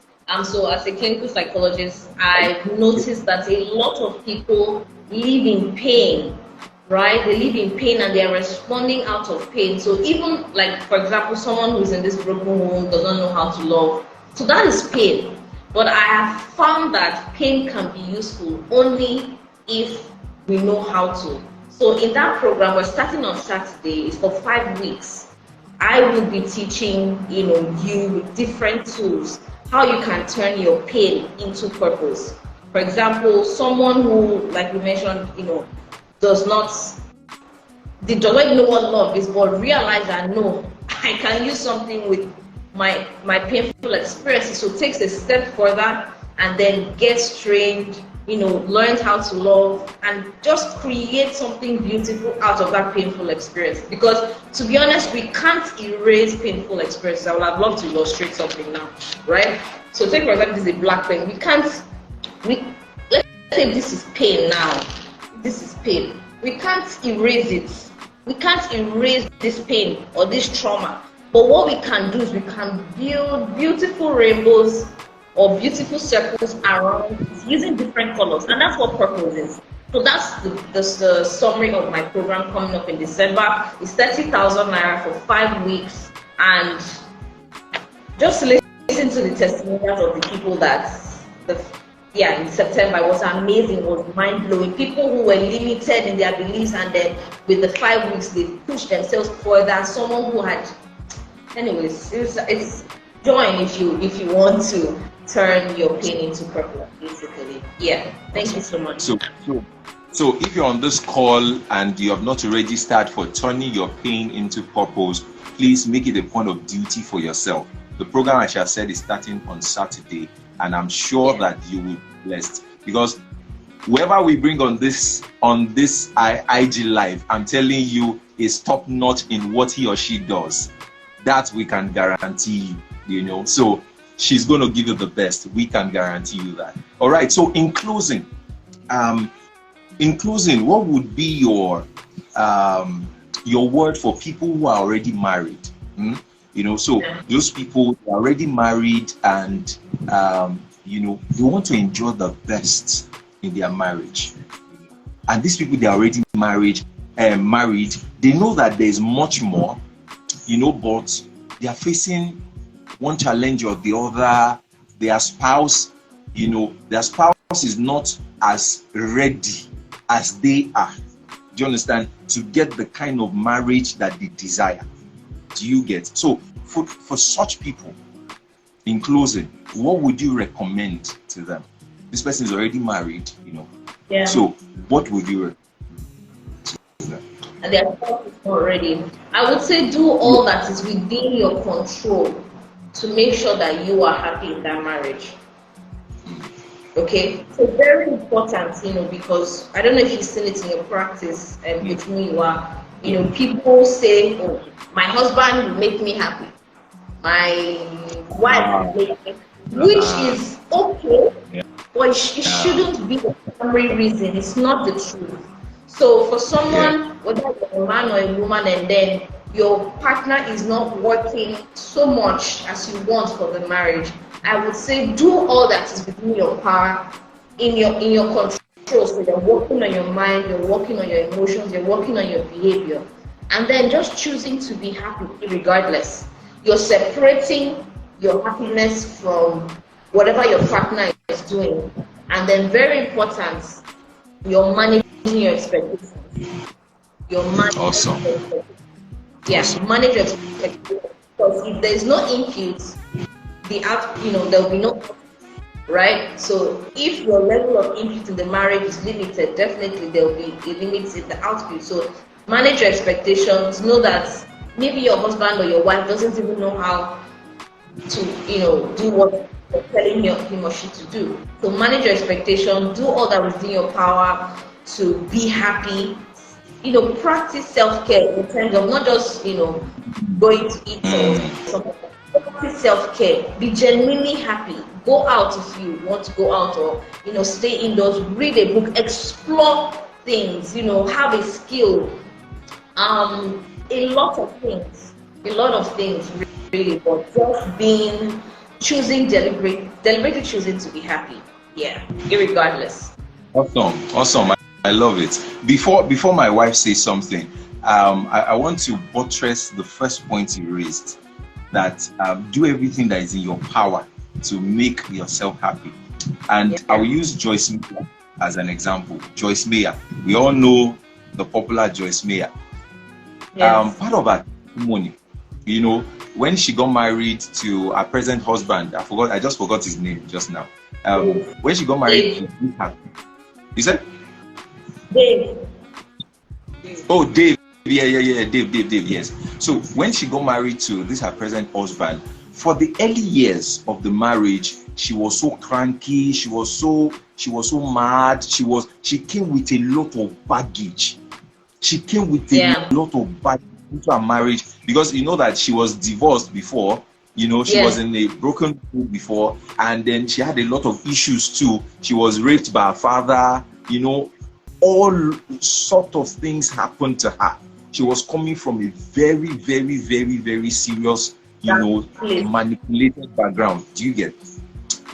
So as a clinical psychologist, I've noticed that a lot of people live in pain. Right? They live in pain and they are responding out of pain. So even like, for example, someone who's in this broken home doesn't know how to love. So that is pain. But I have found that pain can be useful only if we know how to. So in that program, we're starting on Saturday. It's for 5 weeks. I will be teaching, you with different tools, how you can turn your pain into purpose. For example, someone who, like we mentioned, does not even know what love is, but realize that no, I can use something with my painful experiences. So takes a step further and then gets trained, learns how to love and just create something beautiful out of that painful experience. Because to be honest, we can't erase painful experiences. I would have loved to illustrate something now, right? So take for example, this is a black pen. Let's say this is pain now. This is pain. We can't erase it. We can't erase this pain or this trauma. But what we can do is we can build beautiful rainbows or beautiful circles around using different colors. And that's what purpose is. So that's the summary of my program coming up in December. It's 30,000 naira for 5 weeks. And just listen to the testimonials of the people that, in September, it was amazing, it was mind-blowing. People who were limited in their beliefs, and then with the 5 weeks, they pushed themselves further. Someone who had, anyways, it's join if you want to turn your pain into purpose, basically. Yeah, thank you so much. So if you're on this call and you have not registered for turning your pain into purpose, please make it a point of duty for yourself. The program, as I said, is starting on Saturday, and I'm sure that you will be blessed, because whoever we bring on this IG live, I'm telling you, is top notch in what he or she does. That we can guarantee you. So she's going to give you the best. We can guarantee you that. All right. So in closing, what would be your word for people who are already married? So those people are already married and they want to enjoy the best in their marriage. And these people, they are already married. They know that there's much more, but they are facing one challenge or the other. Their spouse is not as ready as they are. Do you understand? To get the kind of marriage that they desire. Do you get? So for such people, in closing, what would you recommend to them? This person is already married, Yeah. So what would you recommend to them? And their spouse is not ready. I would say do all that is within your control to make sure that you are happy in that marriage. Okay, so very important, because I don't know if you've seen it in your practice and with who you are. People say, "Oh, my husband will make me happy. My wife will make me," which is okay, but it shouldn't be the primary reason. It's not the truth. So for someone, whether you're a man or a woman, and then your partner is not working so much as you want for the marriage, I would say do all that is within your power, in your control. So you're working on your mind, you're working on your emotions, you're working on your behavior, and then just choosing to be happy regardless. You're separating your happiness from whatever your partner is doing, and then very important, you're managing your expectations. Awesome. Yes, manage your expectations, because if there's no input, there'll be no, right? So if your level of input in the marriage is limited, definitely there'll be a limit in the output. So manage your expectations. Know that maybe your husband or your wife doesn't even know how to, do what you're telling him or she to do. So manage your expectations. Do all that within your power to be happy. Practice self-care in terms of not just, going to eat or something. Practice self-care. Be genuinely happy. Go out if you want to go out, or, stay indoors, read a book, explore things, have a skill. A lot of things, really, but just deliberately choosing to be happy. Yeah, irregardless. Awesome. I love it. Before my wife says something, I want to buttress the first point you raised, that do everything that is in your power to make yourself happy. And I will use Joyce Meyer as an example. Joyce Meyer, we all know the popular Joyce Meyer. Yes. Part of her testimony you know, when she got married to her present husband, I just forgot his name just now. When she got married to her, you said? Dave. Oh, Dave. Yeah, Dave, yes. So when she got married to this her present husband, for the early years of the marriage, she was so cranky, she was so mad, she came with a lot of baggage. She came with a lot of baggage into her marriage, because you know that she was divorced before, you know, she was in a broken home before, and then she had a lot of issues too. She was raped by her father, you know, all sort of things happened to her. She was coming from a very, very, very, very serious, you know, manipulated background. Do you get?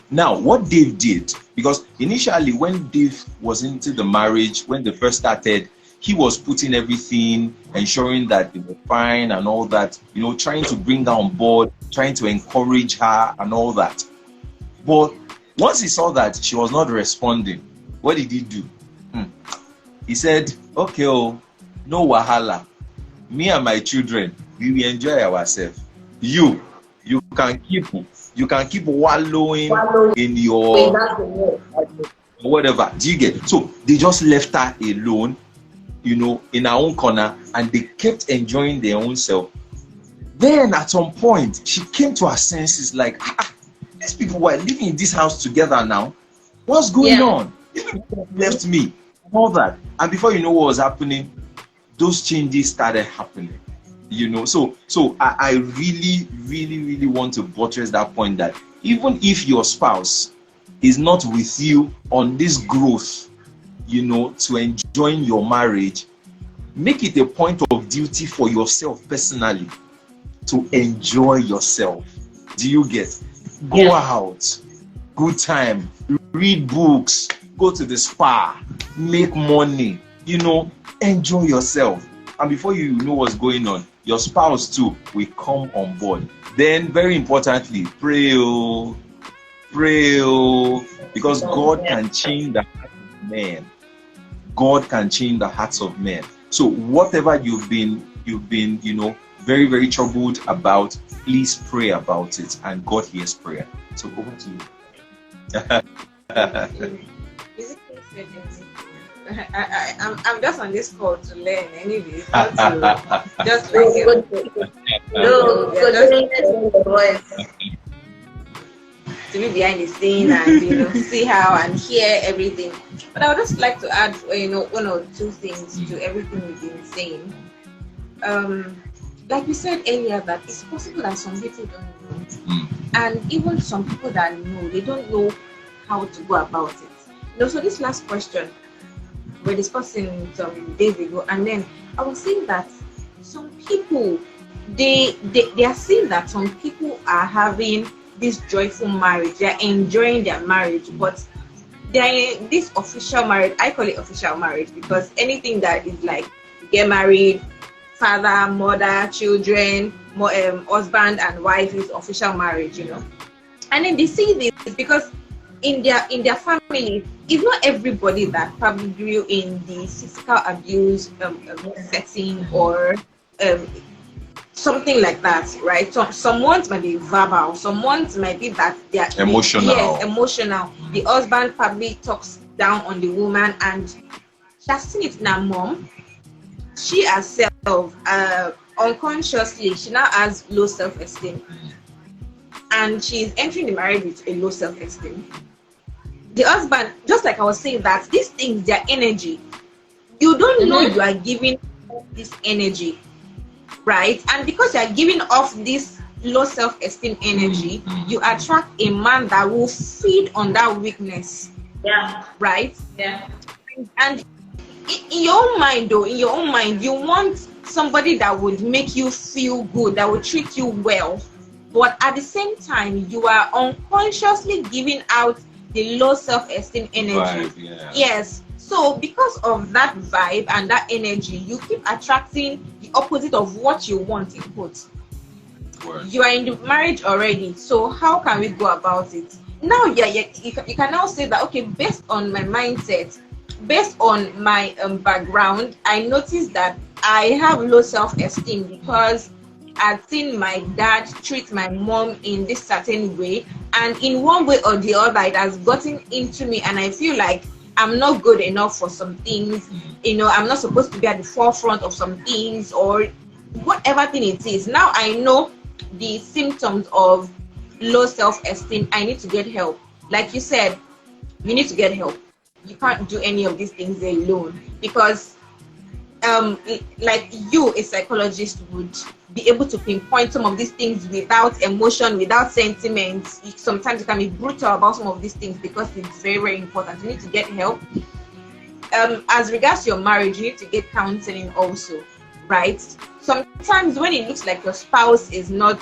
Now, what Dave did, because initially when Dave was into the marriage, when they first started, he was putting everything, ensuring that they were fine and all that, you know, trying to bring her on board, trying to encourage her and all that. But once he saw that she was not responding, what did he do? He said, okay, no wahala. Me and my children, we will enjoy ourselves. You can keep wallowing in your whatever. Do you get? So they just left her alone, you know, in her own corner, and they kept enjoying their own self. Then at some point, she came to her senses, like, these people were living in this house together now. What's going on? These people left me, and all that. And before you know what was happening, those changes started happening. You know, so I really, really, really want to buttress that point that even if your spouse is not with you on this growth, you know, to enjoying your marriage, make it a point of duty for yourself personally to enjoy yourself. Do you get? Go out, good time, read books, go to the spa, make money, you know, enjoy yourself. And before you know what's going on, your spouse too will come on board. Then, very importantly, pray, because God can change the heart of men. God can change the hearts of men. So whatever you've been, you know, very, very troubled about, please pray about it, and God hears prayer. So over to you. I'm just on this call to learn anyway. Just like to be behind the scene and, you know, see how and hear everything. But I would just like to add, you know, one or two things to everything we've been saying. Like we said earlier, that it's possible that some people don't know, and even some people that know, they don't know how to go about it. You know, so this last question we're discussing some days ago, and then I was saying that some people they are seeing that some people are having this joyful marriage, they're enjoying their marriage, but they're in this official marriage. I call it official marriage because anything that is like get married, father, mother, children, husband and wife is official marriage, you know. And then they see this because in their family, it's not everybody that probably grew in the physical abuse setting or something like that, right? So some ones might be verbal, some ones might be that they are emotional. Yes, emotional. The husband probably talks down on the woman, and she has seen it in her mom. She herself, unconsciously, she now has low self-esteem, and she's entering the marriage with a low self-esteem. The husband, just like I was saying, that these things, their energy, you don't know you are giving off this energy, right? And because you are giving off this low self-esteem energy, you attract a man that will feed on that weakness. Yeah. Right? Yeah. And in your own mind, though, you want somebody that would make you feel good, that would treat you well. But at the same time, you are unconsciously giving out the low self-esteem energy. Vibe, yes. So because of that vibe and that energy, you keep attracting the opposite of what you want, in quotes. You are in the marriage already. So how can we go about it? Now, you can now say that, okay, based on my mindset, based on my background, I noticed that I have low self-esteem because I've seen my dad treat my mom in this certain way, and in one way or the other, it has gotten into me, and I feel like I'm not good enough for some things. I'm not supposed to be at the forefront of some things, or whatever thing it is. Now I know the symptoms of low self-esteem. I need to get help. Like you said, you need to get help. You can't do any of these things alone, because like you, a psychologist, would be able to pinpoint some of these things without emotion, without sentiment. Sometimes you can be brutal about some of these things because it's very, very important. You need to get help. As regards your marriage, you need to get counseling also, right? Sometimes when it looks like your spouse is not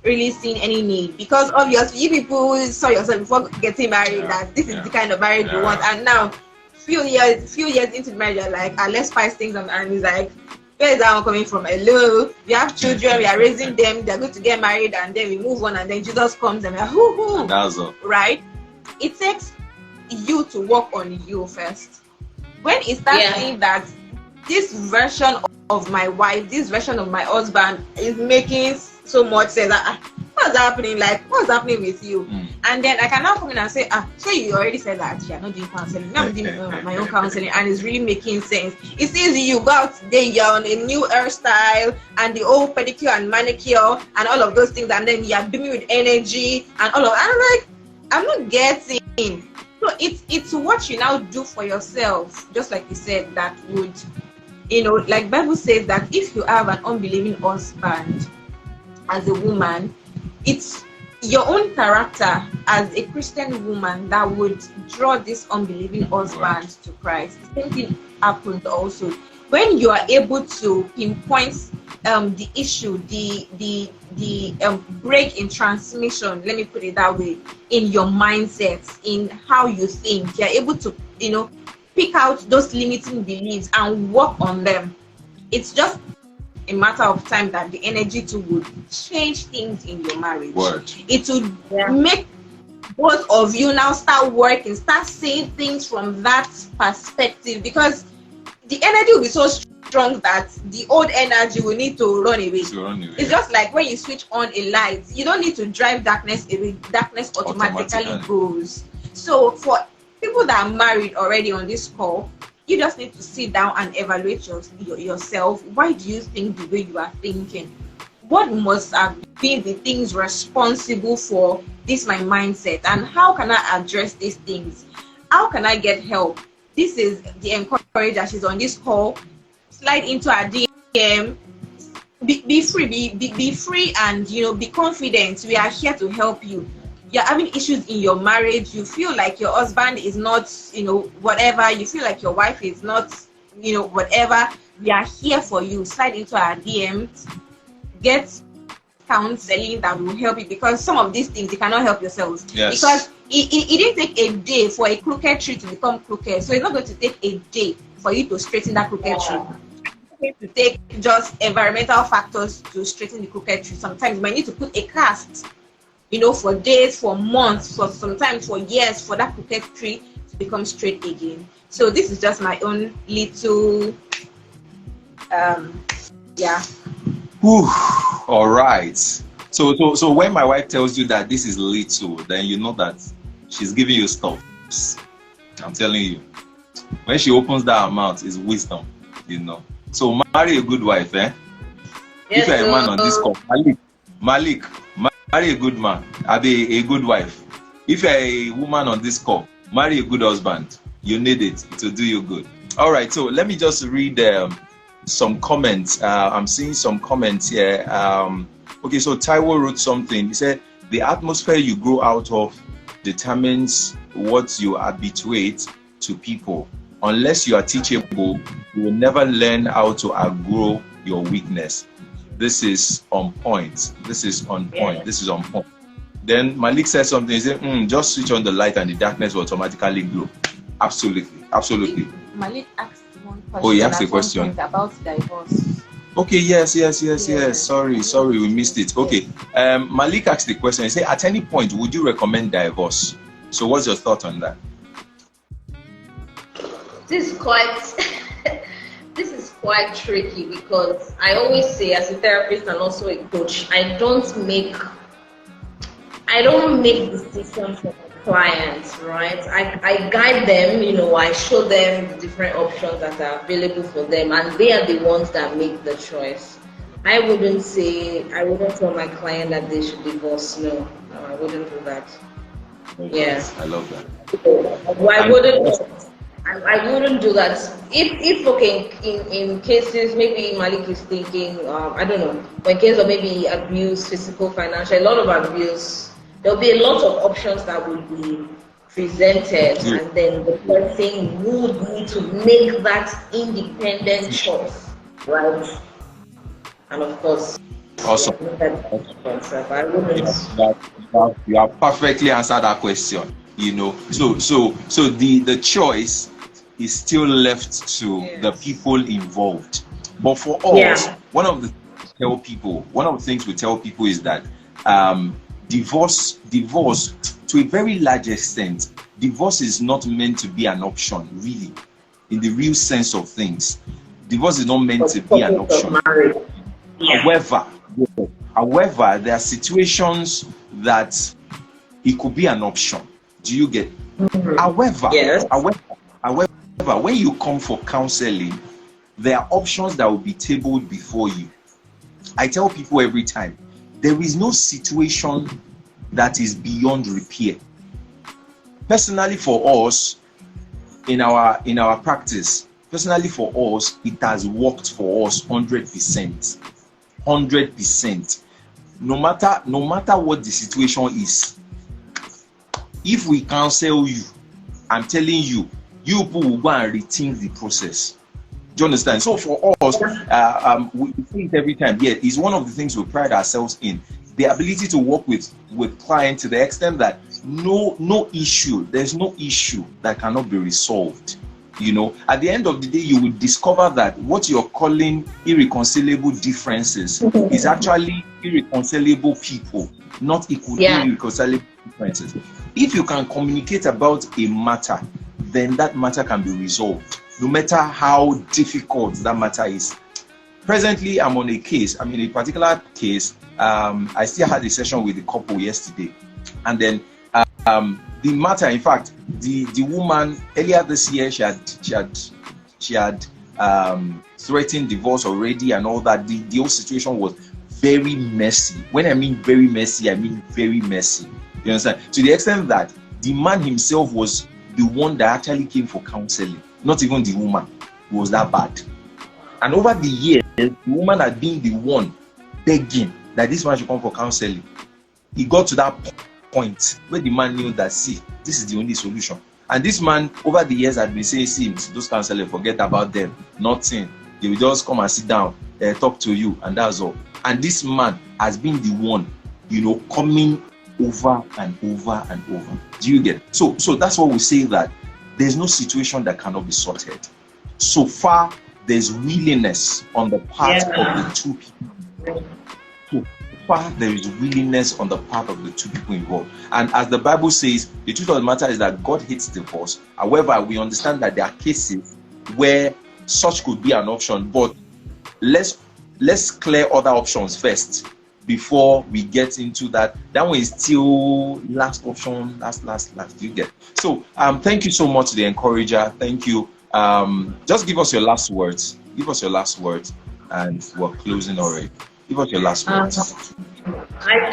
really seeing any need, because obviously you people saw yourself before getting married that this is the kind of marriage you want, and now few years into the marriage, you're like, let's spice things up, and it's like, where is that one coming from? Hello, we have children, we are raising them, they're going to get married, and then we move on, and then Jesus comes and we're hoo-hoo. That's all. Right? It takes you to work on you first. When it starts saying that this version of my wife, this version of my husband is making so much sense, what's happening? Like, what's happening with you? And then I can now come in and say, so you already said that you're not doing counseling. Now I'm doing my own counseling, and it's really making sense. It seems you go out today, you're on a new hairstyle and the old pedicure and manicure and all of those things, and then you're beaming with energy and all of. I'm like, I'm not getting. So it's what you now do for yourself, just like you said, that would, like Bible says that if you have an unbelieving husband as a woman, it's your own character as a Christian woman that would draw this unbelieving husband to Christ. The same thing happens also when you are able to pinpoint the issue, the break in transmission, let me put it that way, in your mindset, in how you think. You're able to pick out those limiting beliefs and work on them. It's just a matter of time that the energy too would change things in your marriage. It would make both of you now start working, start seeing things from that perspective, because the energy will be so strong that the old energy will need to run away. It's just like when you switch on a light, you don't need to drive darkness away. Darkness automatically goes. So for people that are married already on this call, you just need to sit down and evaluate yourself. Why do you think the way you are thinking? What must have been the things responsible for this my mindset? And how can I address these things? How can I get help? This is the encourager. She's on this call. Slide into our DM. Be free, and be confident. We are here to help you. You're having issues in your marriage, you feel like your husband is not, whatever, you feel like your wife is not, whatever, we are here for you. Slide into our DMs, get counseling that will help you, because some of these things you cannot help yourselves. Yes. Because it didn't take a day for a crooked tree to become crooked, so it's not going to take a day for you to straighten that crooked tree. It's going to take just environmental factors to straighten the crooked tree. Sometimes you might need to put a cast, for days, for months, for sometimes for years, for that crooked tree to become straight again. So this is just my own little, Whew. All right. So when my wife tells you that this is little, then you know that she's giving you stuff. I'm telling you. When she opens that mouth, it's wisdom, So marry a good wife, eh? Yes, if you're a man on this call, Malik, marry a good man, have a good wife. If you're a woman on this call, marry a good husband. You need it. It will do you good. All right, so let me just read some comments. I'm seeing some comments here. Okay, so Taiwo wrote something. He said, the atmosphere you grow out of determines what you habituate to people. Unless you are teachable, you will never learn how to outgrow your weakness. This is on point. This is on point. Yeah. This is on point. Then Malik said something. He said, just switch on the light and the darkness will automatically glow. Absolutely. Absolutely. Malik asked one question. Oh, he asked a question about divorce. Okay, yes. Sorry, we missed it. Okay. Malik asked the question. He said, at any point, would you recommend divorce? So what's your thought on that? This is quite quite tricky because I always say, as a therapist and also a coach, I don't make decisions for my clients, right? I guide them, I show them the different options that are available for them, and they are the ones that make the choice. I wouldn't tell my client that they should divorce. No, I wouldn't do that. Yeah. I love that. I wouldn't do that. If okay, in cases, maybe Malik is thinking, I don't know, but in case of maybe abuse, physical, financial, a lot of abuse, there'll be a lot of options that will be presented, and then the person would need to make that independent choice, right? And of course, awesome. You have perfectly answered that question. So the choice is still left to the people involved. But for us, one of the things we tell people is that divorce to a very large extent, divorce is not meant to be an option, really, in the real sense of things. Divorce is not meant to be an option. However, there are situations that it could be an option. Do you get? However, when you come for counseling, there are options that will be tabled before you. I tell people every time, there is no situation that is beyond repair. Personally, for us, in our practice, it has worked for us 100%. 100%. No matter what the situation is, if we counsel you, I'm telling you, you people will go and rethink the process. Do you understand? So for us, we say it every time. Yeah, it's one of the things we pride ourselves in. The ability to work with clients to the extent that there's no issue that cannot be resolved. At the end of the day, you will discover that what you're calling irreconcilable differences is actually irreconcilable people, not irreconcilable differences. If you can communicate about a matter, then that matter can be resolved, no matter how difficult that matter is. Presently, I'm on a case. I mean, a particular case. I still had a session with the couple yesterday, and then the matter, in fact, the woman earlier this year, she had threatened divorce already and all that. The whole situation was very messy. When I mean very messy, I mean very messy. You understand? To the extent that the man himself was the one that actually came for counseling, not even the woman. It was that bad. And over the years, the woman had been the one begging that this man should come for counseling. He got to that point where the man knew that, see, this is the only solution. And this man, over the years, had been saying, see, those counselors, forget about them. Nothing. They will just come and sit down, talk to you, and that's all. And this man has been the one, coming over and over and over. Do you get it? So that's what we say, that there's no situation that cannot be sorted. So far, there's willingness on the part of the two people. So far, there is willingness on the part of the two people involved. And as the Bible says, the truth of the matter is that God hates divorce. However, we understand that there are cases where such could be an option, but let's clear other options first before we get into that. That one is still last option, last. You get? So thank you so much, the encourager. Thank you. Just give us your last words. And we're closing already. Give us your last words. I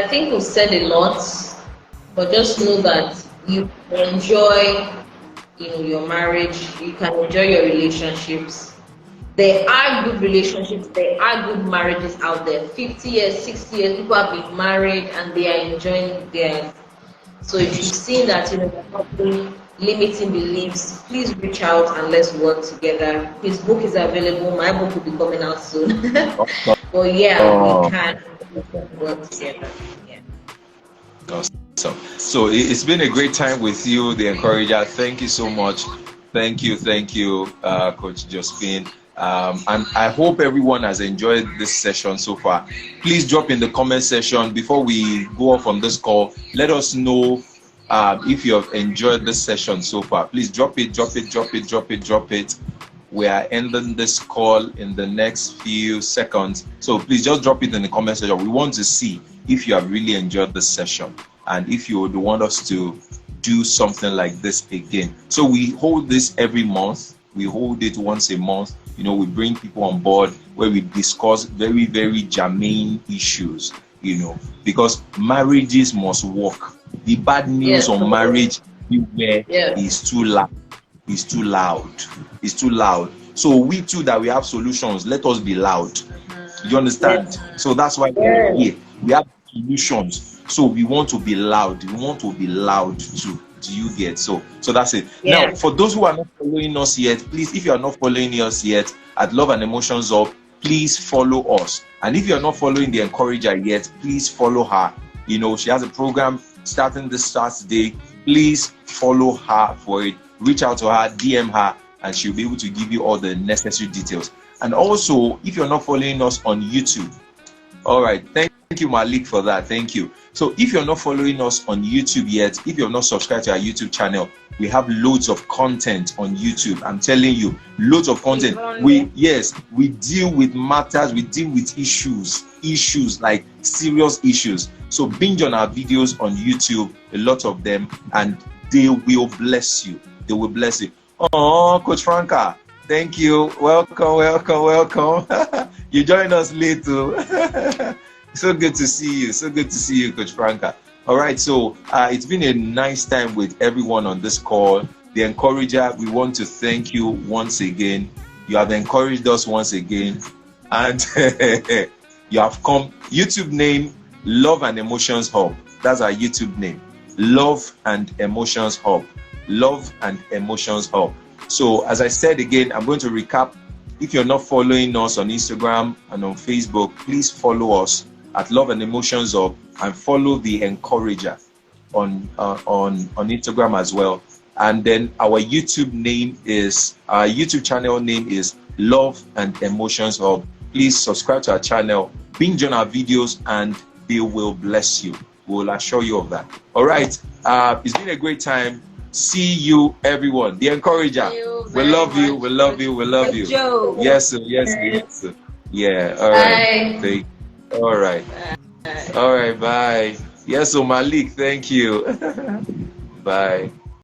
think we've said a lot, but just know that you enjoy, your marriage. You can enjoy your relationships. There are good relationships. There are good marriages out there. 50 years, 60 years, people have been married and they are enjoying theirs. So if you've seen that, probably limiting beliefs, please reach out and let's work together. His book is available. My book will be coming out soon. But we can work together. Yeah. Awesome. So it's been a great time with you, the encourager. Thank you so much. Thank you, Coach Josephine. And I hope everyone has enjoyed this session so far. Please drop in the comment section before we go off on this call. Let us know if you have enjoyed this session so far. Please drop it. we are ending this call in the next few seconds. So please just drop it in the comment section. We want to see if you have really enjoyed the session and if you would want us to do something like this again. So we hold this every month. We hold it once a month. You know, we bring people on board where we discuss very, very germane issues, you know, because marriages must work. The bad news on marriage everywhere is too loud. It's too loud. It's too loud. So we too, that we have solutions, let us be loud. You understand? So that's why we're here. We have solutions. So we want to be loud. We want to be loud too. Do you get? So that's it. Now, for those who are not following us yet, please, if you are not following us yet at Love and Emotions Hub, please follow us. And if you are not following the Encourager yet, please follow her. You know, she has a program starting this Saturday. Please follow her for it. Reach out to her, DM her, and she'll be able to give you all the necessary details. And also, if you're not following us on YouTube, all right, thank you, Malik, for that. Thank you. So if you're not following us on YouTube yet, if you're not subscribed to our YouTube channel, we have loads of content on YouTube. I'm telling you, loads of content. We deal with matters, we deal with issues like serious issues. So binge on our videos on YouTube, a lot of them, and they will bless you. They will bless you. Oh, Coach Franca, thank you. Welcome. You joined us late too. So good to see you. So good to see you, Coach Franca. All right, so it's been a nice time with everyone on this call. The Encourager, we want to thank you once again. You have encouraged us once again. And you have come. YouTube name, Love and Emotions Hub. That's our YouTube name. Love and Emotions Hub. Love and Emotions Hub. So as I said again, I'm going to recap. If you're not following us on Instagram and on Facebook, please follow us at Love and Emotions Hub and follow the Encourager on Instagram as well. And then our YouTube channel name is Love and Emotions Hub. Please subscribe to our channel, binge on our videos, and they will bless you. We'll assure you of that. All right. It's been a great time. See you, everyone. The Encourager. We love you. We love you. We love you. Yes, sir. Yes, sir. Yeah. All right. All right. All right. Bye. Yes, so Malik. Thank you. Bye.